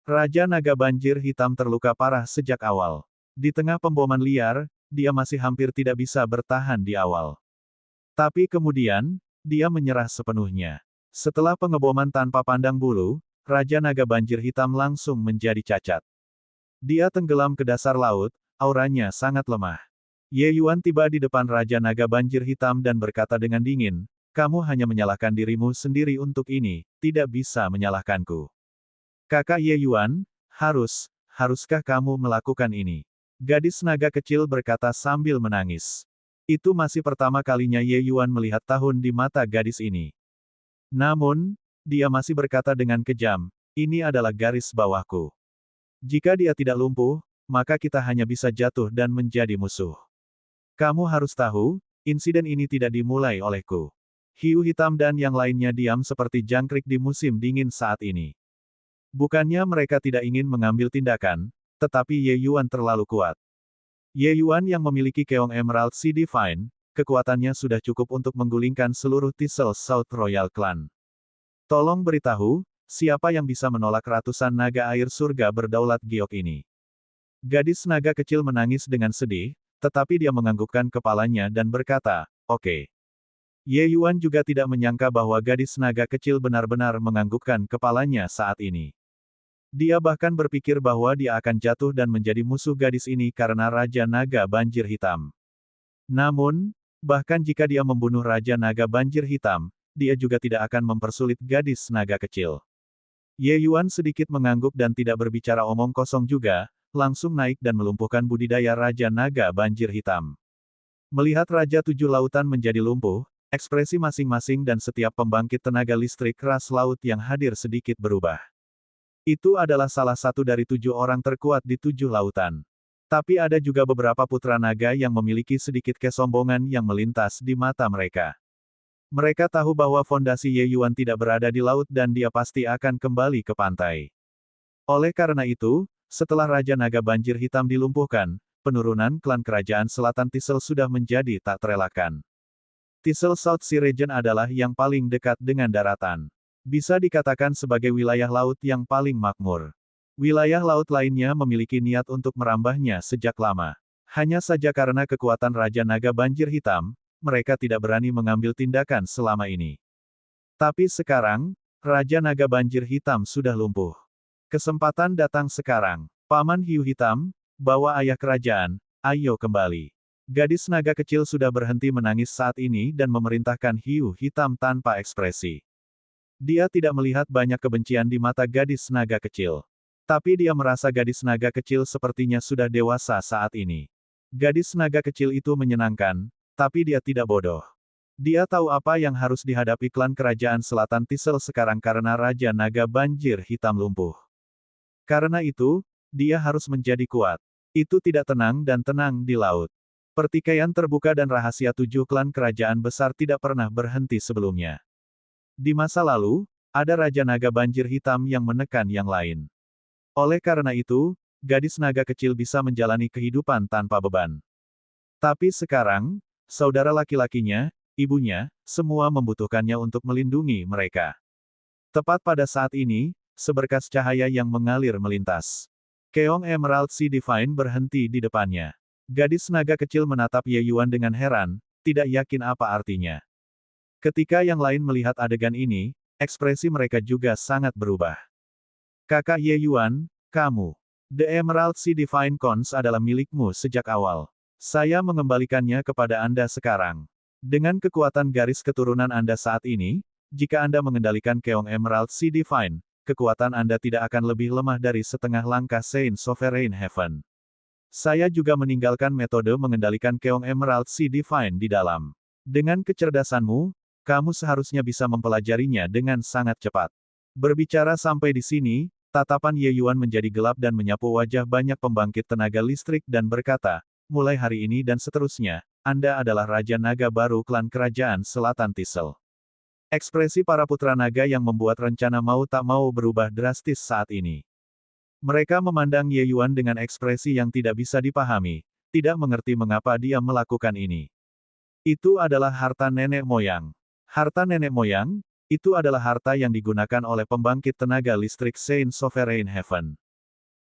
Raja Naga Banjir Hitam terluka parah sejak awal. Di tengah pemboman liar, dia masih hampir tidak bisa bertahan di awal. Tapi kemudian, dia menyerah sepenuhnya. Setelah pengeboman tanpa pandang bulu, Raja Naga Banjir Hitam langsung menjadi cacat. Dia tenggelam ke dasar laut, auranya sangat lemah. Ye Yuan tiba di depan Raja Naga Banjir Hitam dan berkata dengan dingin, "Kamu hanya menyalahkan dirimu sendiri untuk ini, tidak bisa menyalahkanku." "Kakak Ye Yuan, haruskah kamu melakukan ini?" Gadis naga kecil berkata sambil menangis. Itu masih pertama kalinya Ye Yuan melihat tahun di mata gadis ini. Namun, dia masih berkata dengan kejam, "Ini adalah garis bawahku. Jika dia tidak lumpuh, maka kita hanya bisa jatuh dan menjadi musuh. Kamu harus tahu, insiden ini tidak dimulai olehku." Hiu hitam dan yang lainnya diam seperti jangkrik di musim dingin saat ini. Bukannya mereka tidak ingin mengambil tindakan, tetapi Ye Yuan terlalu kuat. Ye Yuan yang memiliki Keong Emerald Sea Divine, kekuatannya sudah cukup untuk menggulingkan seluruh Thistle South Royal Clan. Tolong beritahu, siapa yang bisa menolak ratusan naga air surga berdaulat giok ini? Gadis naga kecil menangis dengan sedih, tetapi dia menganggukkan kepalanya dan berkata, "Oke." Ye Yuan juga tidak menyangka bahwa gadis naga kecil benar-benar menganggukkan kepalanya saat ini. Dia bahkan berpikir bahwa dia akan jatuh dan menjadi musuh gadis ini karena Raja Naga Banjir Hitam. Namun, bahkan jika dia membunuh Raja Naga Banjir Hitam, dia juga tidak akan mempersulit gadis naga kecil. Ye Yuan sedikit mengangguk dan tidak berbicara omong kosong juga, langsung naik dan melumpuhkan budidaya Raja Naga Banjir Hitam. Melihat Raja 7 Lautan menjadi lumpuh, ekspresi masing-masing dan setiap pembangkit tenaga listrik ras laut yang hadir sedikit berubah. Itu adalah salah satu dari 7 orang terkuat di 7 lautan. Tapi ada juga beberapa putra naga yang memiliki sedikit kesombongan yang melintas di mata mereka. Mereka tahu bahwa fondasi Ye Yuan tidak berada di laut dan dia pasti akan kembali ke pantai. Oleh karena itu, setelah Raja Naga Banjir Hitam dilumpuhkan, penurunan klan kerajaan Selatan Thistle sudah menjadi tak terelakkan. Thistle South Sea Region adalah yang paling dekat dengan daratan. Bisa dikatakan sebagai wilayah laut yang paling makmur. Wilayah laut lainnya memiliki niat untuk merambahnya sejak lama. Hanya saja karena kekuatan Raja Naga Banjir Hitam, mereka tidak berani mengambil tindakan selama ini. Tapi sekarang, Raja Naga Banjir Hitam sudah lumpuh. Kesempatan datang sekarang. Paman Hiu Hitam, bawa ayah kerajaan, ayo kembali. Gadis naga kecil sudah berhenti menangis saat ini dan memerintahkan Hiu Hitam tanpa ekspresi. Dia tidak melihat banyak kebencian di mata gadis naga kecil. Tapi dia merasa gadis naga kecil sepertinya sudah dewasa saat ini. Gadis naga kecil itu menyenangkan, tapi dia tidak bodoh. Dia tahu apa yang harus dihadapi klan kerajaan Selatan Thistle sekarang karena Raja Naga Banjir Hitam lumpuh. Karena itu, dia harus menjadi kuat. Itu tidak tenang dan tenang di laut. Pertikaian terbuka dan rahasia 7 klan kerajaan besar tidak pernah berhenti sebelumnya. Di masa lalu, ada Raja Naga Banjir Hitam yang menekan yang lain. Oleh karena itu, gadis naga kecil bisa menjalani kehidupan tanpa beban. Tapi sekarang, saudara laki-lakinya, ibunya, semua membutuhkannya untuk melindungi mereka. Tepat pada saat ini, seberkas cahaya yang mengalir melintas. Keong Emerald Sea Divine berhenti di depannya. Gadis naga kecil menatap Ye Yuan dengan heran, tidak yakin apa artinya. Ketika yang lain melihat adegan ini, ekspresi mereka juga sangat berubah. Kakak Ye Yuan, kamu. The Emerald Sea Divine Cons adalah milikmu sejak awal. Saya mengembalikannya kepada Anda sekarang. Dengan kekuatan garis keturunan Anda saat ini, jika Anda mengendalikan Keong Emerald Sea Divine, kekuatan Anda tidak akan lebih lemah dari setengah langkah Saint Sovereign Heaven. Saya juga meninggalkan metode mengendalikan Keong Emerald Sea Divine di dalam. Dengan kecerdasanmu, kamu seharusnya bisa mempelajarinya dengan sangat cepat. Berbicara sampai di sini, tatapan Ye Yuan menjadi gelap dan menyapu wajah banyak pembangkit tenaga listrik dan berkata, mulai hari ini dan seterusnya, Anda adalah Raja Naga baru klan kerajaan Selatan Thistle. Ekspresi para putra naga yang membuat rencana mau tak mau berubah drastis saat ini. Mereka memandang Ye Yuan dengan ekspresi yang tidak bisa dipahami, tidak mengerti mengapa dia melakukan ini. Itu adalah harta nenek moyang. Harta nenek moyang, itu adalah harta yang digunakan oleh pembangkit tenaga listrik Saint Sovereign Heaven.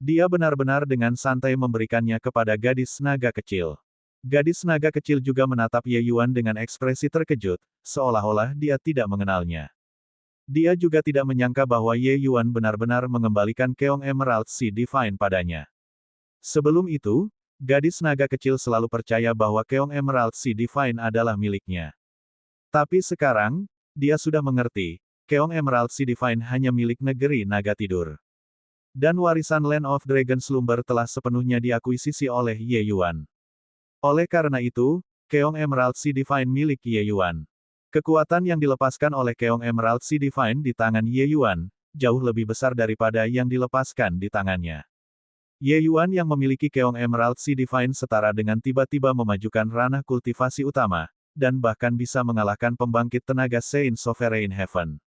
Dia benar-benar dengan santai memberikannya kepada gadis naga kecil. Gadis naga kecil juga menatap Ye Yuan dengan ekspresi terkejut, seolah-olah dia tidak mengenalnya. Dia juga tidak menyangka bahwa Ye Yuan benar-benar mengembalikan Keong Emerald Sea Divine padanya. Sebelum itu, gadis naga kecil selalu percaya bahwa Keong Emerald Sea Divine adalah miliknya. Tapi sekarang, dia sudah mengerti, Keong Emerald Sea Divine hanya milik negeri naga tidur. Dan warisan Land of Dragon Slumber telah sepenuhnya diakuisisi oleh Ye Yuan. Oleh karena itu, Keong Emerald Sea Divine milik Ye Yuan. Kekuatan yang dilepaskan oleh Keong Emerald Sea Divine di tangan Ye Yuan, jauh lebih besar daripada yang dilepaskan di tangannya. Ye Yuan yang memiliki Keong Emerald Sea Divine setara dengan tiba-tiba memajukan ranah kultivasi utama, dan bahkan bisa mengalahkan pembangkit tenaga Saint Sovereign Heaven.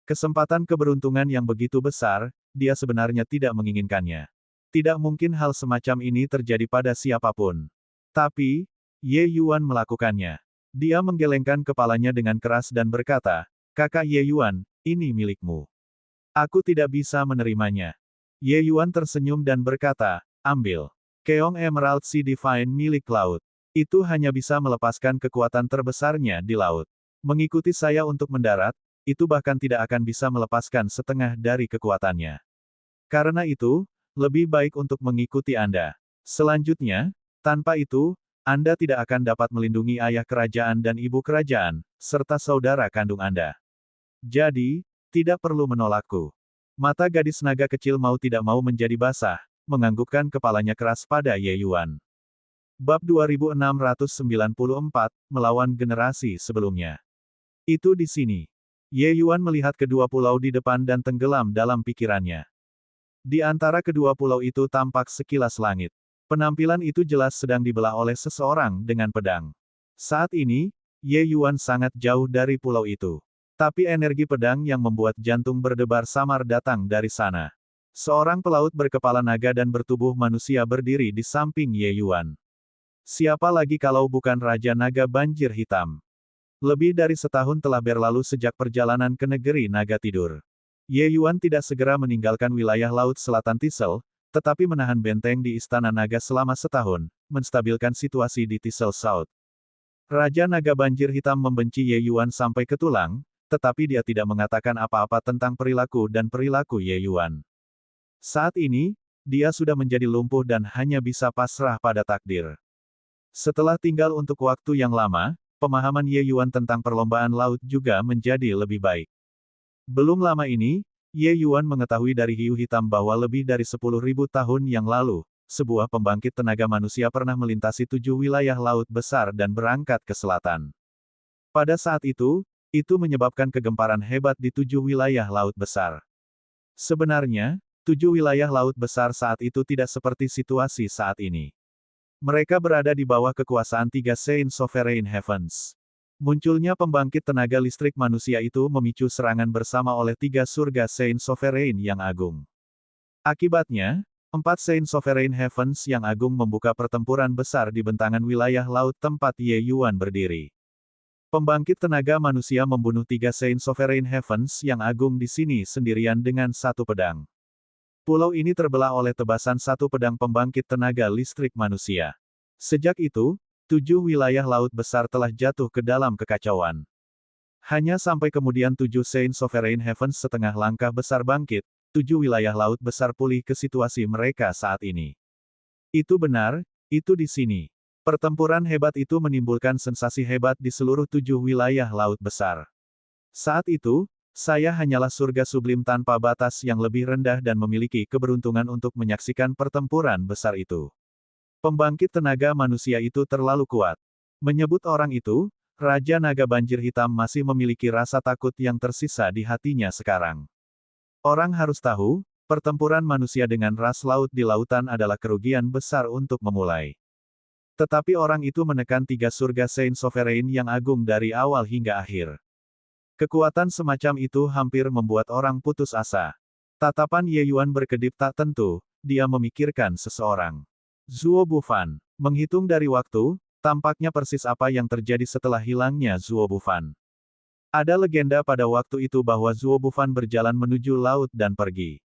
Kesempatan keberuntungan yang begitu besar, dia sebenarnya tidak menginginkannya. Tidak mungkin hal semacam ini terjadi pada siapapun. Tapi, Ye Yuan melakukannya. Dia menggelengkan kepalanya dengan keras dan berkata, Kakak Ye Yuan, ini milikmu. Aku tidak bisa menerimanya. Ye Yuan tersenyum dan berkata, ambil. Keong Emerald Sea Divine milik laut. Itu hanya bisa melepaskan kekuatan terbesarnya di laut. Mengikuti saya untuk mendarat, itu bahkan tidak akan bisa melepaskan setengah dari kekuatannya. Karena itu, lebih baik untuk mengikuti Anda. Selanjutnya, tanpa itu, Anda tidak akan dapat melindungi ayah kerajaan dan ibu kerajaan, serta saudara kandung Anda. Jadi, tidak perlu menolakku. Mata gadis naga kecil mau tidak mau menjadi basah, menganggukkan kepalanya keras pada Ye Yuan. Bab 2694, melawan generasi sebelumnya. Itu di sini. Ye Yuan melihat kedua pulau di depan dan tenggelam dalam pikirannya. Di antara kedua pulau itu tampak sekilas langit. Penampilan itu jelas sedang dibelah oleh seseorang dengan pedang. Saat ini, Ye Yuan sangat jauh dari pulau itu. Tapi energi pedang yang membuat jantung berdebar samar datang dari sana. Seorang pelaut berkepala naga dan bertubuh manusia berdiri di samping Ye Yuan. Siapa lagi kalau bukan Raja Naga Banjir Hitam? Lebih dari setahun telah berlalu sejak perjalanan ke negeri naga tidur. Ye Yuan tidak segera meninggalkan wilayah Laut Selatan Tisel, tetapi menahan benteng di Istana Naga selama setahun, menstabilkan situasi di Tisel South. Raja Naga Banjir Hitam membenci Ye Yuan sampai ke tulang, tetapi dia tidak mengatakan apa-apa tentang perilaku dan perilaku Ye Yuan. Saat ini, dia sudah menjadi lumpuh dan hanya bisa pasrah pada takdir. Setelah tinggal untuk waktu yang lama, pemahaman Ye Yuan tentang perlombaan laut juga menjadi lebih baik. Belum lama ini, Ye Yuan mengetahui dari hiu hitam bahwa lebih dari 10.000 tahun yang lalu, sebuah pembangkit tenaga manusia pernah melintasi 7 wilayah laut besar dan berangkat ke selatan. Pada saat itu menyebabkan kegemparan hebat di 7 wilayah laut besar. Sebenarnya, 7 wilayah laut besar saat itu tidak seperti situasi saat ini. Mereka berada di bawah kekuasaan 3 Saint Sovereign Heavens. Munculnya pembangkit tenaga listrik manusia itu memicu serangan bersama oleh 3 surga Saint Sovereign yang agung. Akibatnya, 4 Saint Sovereign Heavens yang agung membuka pertempuran besar di bentangan wilayah laut tempat Ye Yuan berdiri. Pembangkit tenaga manusia membunuh 3 Saint Sovereign Heavens yang agung di sini sendirian dengan satu pedang. Pulau ini terbelah oleh tebasan satu pedang pembangkit tenaga listrik manusia. Sejak itu, 7 wilayah laut besar telah jatuh ke dalam kekacauan. Hanya sampai kemudian 7 Saint Sovereign Heavens setengah langkah besar bangkit, 7 wilayah laut besar pulih ke situasi mereka saat ini. Itu benar, itu di sini. Pertempuran hebat itu menimbulkan sensasi hebat di seluruh 7 wilayah laut besar. Saat itu, saya hanyalah surga sublim tanpa batas yang lebih rendah dan memiliki keberuntungan untuk menyaksikan pertempuran besar itu. Pembangkit tenaga manusia itu terlalu kuat. Menyebut orang itu, Raja Naga Banjir Hitam masih memiliki rasa takut yang tersisa di hatinya sekarang. Orang harus tahu, pertempuran manusia dengan ras laut di lautan adalah kerugian besar untuk memulai. Tetapi orang itu menekan 3 surga Saint Sovereign yang agung dari awal hingga akhir. Kekuatan semacam itu hampir membuat orang putus asa. Tatapan Ye Yuan berkedip tak tentu, dia memikirkan seseorang. Zuo Bufan. Menghitung dari waktu, tampaknya persis apa yang terjadi setelah hilangnya Zuo Bufan. Ada legenda pada waktu itu bahwa Zuo Bufan berjalan menuju laut dan pergi.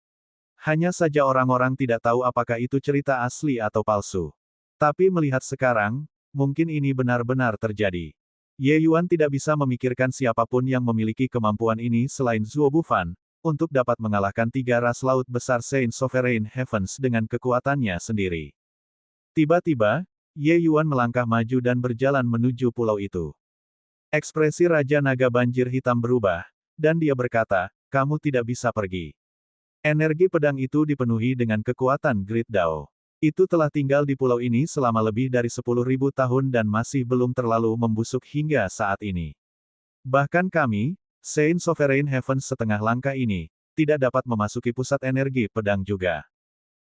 Hanya saja orang-orang tidak tahu apakah itu cerita asli atau palsu. Tapi melihat sekarang, mungkin ini benar-benar terjadi. Ye Yuan tidak bisa memikirkan siapapun yang memiliki kemampuan ini selain Zuo Bufan, untuk dapat mengalahkan 3 ras laut besar Saint Sovereign Heavens dengan kekuatannya sendiri. Tiba-tiba, Ye Yuan melangkah maju dan berjalan menuju pulau itu. Ekspresi Raja Naga Banjir Hitam berubah, dan dia berkata, "Kamu tidak bisa pergi." Energi pedang itu dipenuhi dengan kekuatan Great Dao. Itu telah tinggal di pulau ini selama lebih dari 10.000 tahun dan masih belum terlalu membusuk hingga saat ini. Bahkan kami, Saint Sovereign Heaven setengah langkah ini, tidak dapat memasuki pusat energi pedang juga.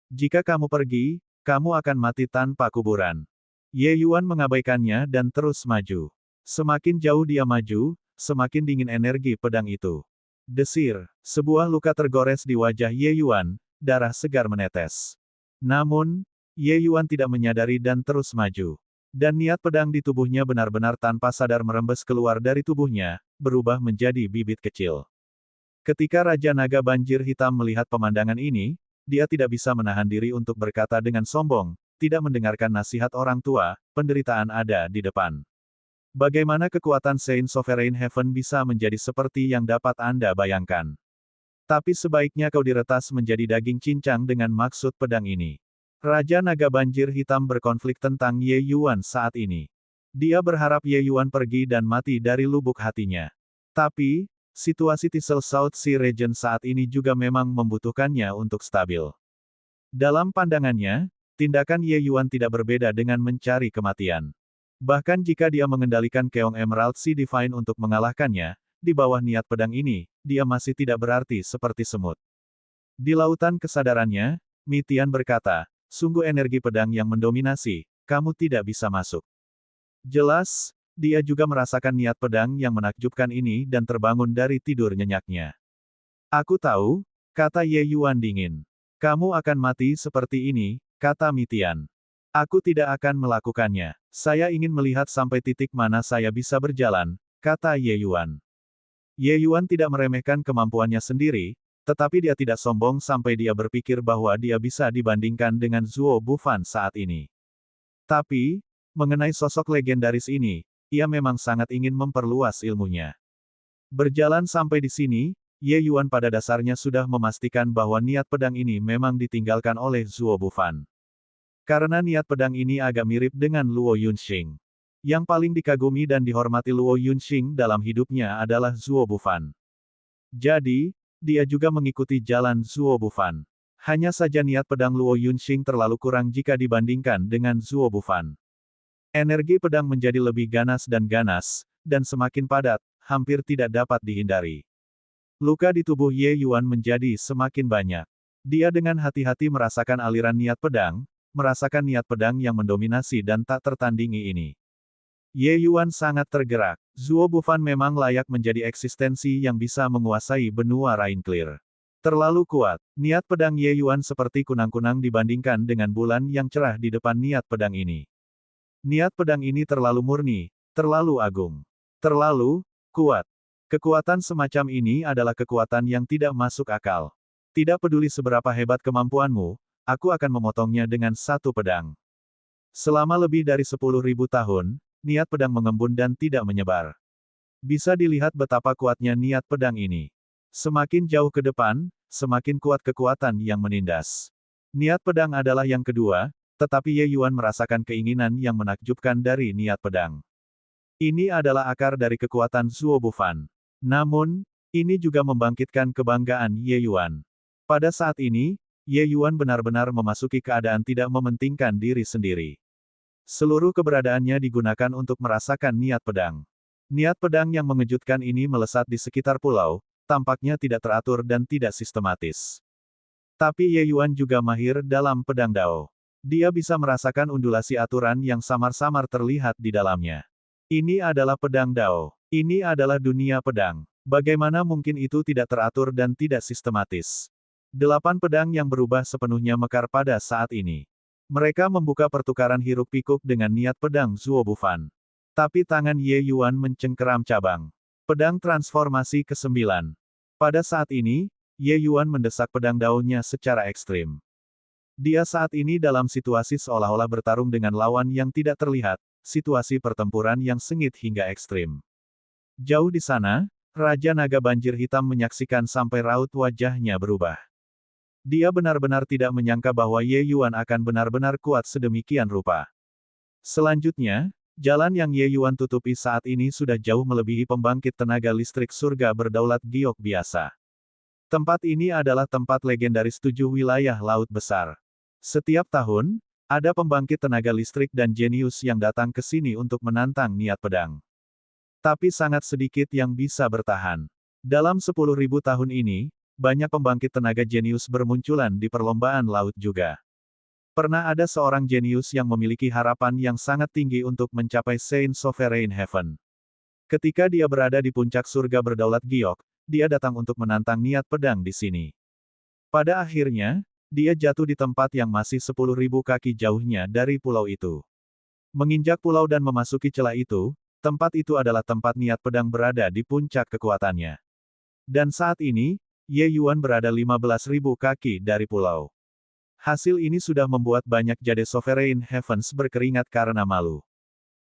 Jika kamu pergi, kamu akan mati tanpa kuburan. Ye Yuan mengabaikannya dan terus maju. Semakin jauh dia maju, semakin dingin energi pedang itu. Desir, sebuah luka tergores di wajah Ye Yuan, darah segar menetes. Namun, Ye Yuan tidak menyadari dan terus maju. Dan niat pedang di tubuhnya benar-benar tanpa sadar merembes keluar dari tubuhnya, berubah menjadi bibit kecil. Ketika Raja Naga Banjir Hitam melihat pemandangan ini, dia tidak bisa menahan diri untuk berkata dengan sombong, tidak mendengarkan nasihat orang tua, penderitaan ada di depan. Bagaimana kekuatan Saint Sovereign Heaven bisa menjadi seperti yang dapat Anda bayangkan? Tapi sebaiknya kau diretas menjadi daging cincang dengan maksud pedang ini. Raja Naga Banjir Hitam berkonflik tentang Ye Yuan saat ini. Dia berharap Ye Yuan pergi dan mati dari lubuk hatinya. Tapi, situasi Tisel South Sea Region saat ini juga memang membutuhkannya untuk stabil. Dalam pandangannya, tindakan Ye Yuan tidak berbeda dengan mencari kematian. Bahkan jika dia mengendalikan Keong Emerald Sea Divine untuk mengalahkannya, di bawah niat pedang ini, dia masih tidak berarti seperti semut. Di lautan kesadarannya, Mi Tian berkata, sungguh energi pedang yang mendominasi, kamu tidak bisa masuk. Jelas, dia juga merasakan niat pedang yang menakjubkan ini dan terbangun dari tidur nyenyaknya. Aku tahu, kata Ye Yuan dingin. Kamu akan mati seperti ini, kata Mitian. Aku tidak akan melakukannya. Saya ingin melihat sampai titik mana saya bisa berjalan, kata Ye Yuan. Ye Yuan tidak meremehkan kemampuannya sendiri, tetapi dia tidak sombong sampai dia berpikir bahwa dia bisa dibandingkan dengan Zuo Bufan saat ini. Tapi, mengenai sosok legendaris ini, ia memang sangat ingin memperluas ilmunya. Berjalan sampai di sini, Ye Yuan pada dasarnya sudah memastikan bahwa niat pedang ini memang ditinggalkan oleh Zuo Bufan. Karena niat pedang ini agak mirip dengan Luo Yunxing. Yang paling dikagumi dan dihormati Luo Yunxing dalam hidupnya adalah Zuo Bufan. Jadi, dia juga mengikuti jalan Zuo Bufan. Hanya saja niat pedang Luo Yunxing terlalu kurang jika dibandingkan dengan Zuo Bufan. Energi pedang menjadi lebih ganas, dan semakin padat, hampir tidak dapat dihindari. Luka di tubuh Ye Yuan menjadi semakin banyak. Dia dengan hati-hati merasakan aliran niat pedang, merasakan niat pedang yang mendominasi dan tak tertandingi ini. Ye Yuan sangat tergerak. Zuo Bufan memang layak menjadi eksistensi yang bisa menguasai benua Rain Clear. Terlalu kuat, niat pedang Ye Yuan seperti kunang-kunang dibandingkan dengan bulan yang cerah di depan niat pedang ini. Niat pedang ini terlalu murni, terlalu agung, terlalu kuat. Kekuatan semacam ini adalah kekuatan yang tidak masuk akal. Tidak peduli seberapa hebat kemampuanmu, aku akan memotongnya dengan satu pedang. Selama lebih dari 10.000 tahun, niat pedang mengembun dan tidak menyebar. Bisa dilihat betapa kuatnya niat pedang ini. Semakin jauh ke depan, semakin kuat kekuatan yang menindas. Niat pedang adalah yang kedua, tetapi Ye Yuan merasakan keinginan yang menakjubkan dari niat pedang. Ini adalah akar dari kekuatan Zuo Bufan. Namun, ini juga membangkitkan kebanggaan Ye Yuan. Pada saat ini, Ye Yuan benar-benar memasuki keadaan tidak mementingkan diri sendiri. Seluruh keberadaannya digunakan untuk merasakan niat pedang. Niat pedang yang mengejutkan ini melesat di sekitar pulau, tampaknya tidak teratur dan tidak sistematis. Tapi Ye Yuan juga mahir dalam pedang Dao. Dia bisa merasakan undulasi aturan yang samar-samar terlihat di dalamnya. Ini adalah pedang Dao. Ini adalah dunia pedang. Bagaimana mungkin itu tidak teratur dan tidak sistematis? 8 pedang yang berubah sepenuhnya mekar pada saat ini. Mereka membuka pertukaran hiruk-pikuk dengan niat pedang Zuo Bufan. Tapi tangan Ye Yuan mencengkeram cabang. Pedang transformasi ke-9. Pada saat ini, Ye Yuan mendesak pedang daunnya secara ekstrim. Dia saat ini dalam situasi seolah-olah bertarung dengan lawan yang tidak terlihat, situasi pertempuran yang sengit hingga ekstrim. Jauh di sana, Raja Naga Banjir Hitam menyaksikan sampai raut wajahnya berubah. Dia benar-benar tidak menyangka bahwa Ye Yuan akan benar-benar kuat sedemikian rupa. Selanjutnya, jalan yang Ye Yuan tutupi saat ini sudah jauh melebihi pembangkit tenaga listrik surga berdaulat giok biasa. Tempat ini adalah tempat legendaris 7 wilayah laut besar. Setiap tahun, ada pembangkit tenaga listrik dan jenius yang datang ke sini untuk menantang niat pedang. Tapi sangat sedikit yang bisa bertahan. Dalam 10.000 tahun ini, banyak pembangkit tenaga jenius bermunculan di perlombaan laut juga. Pernah ada seorang jenius yang memiliki harapan yang sangat tinggi untuk mencapai Saint Sovereign Heaven. Ketika dia berada di puncak surga berdaulat giok, dia datang untuk menantang niat pedang di sini. Pada akhirnya, dia jatuh di tempat yang masih 10.000 kaki jauhnya dari pulau itu. Menginjak pulau dan memasuki celah itu, tempat itu adalah tempat niat pedang berada di puncak kekuatannya. Dan saat ini, Ye Yuan berada 15.000 kaki dari pulau. Hasil ini sudah membuat banyak jade Sovereign Heavens berkeringat karena malu.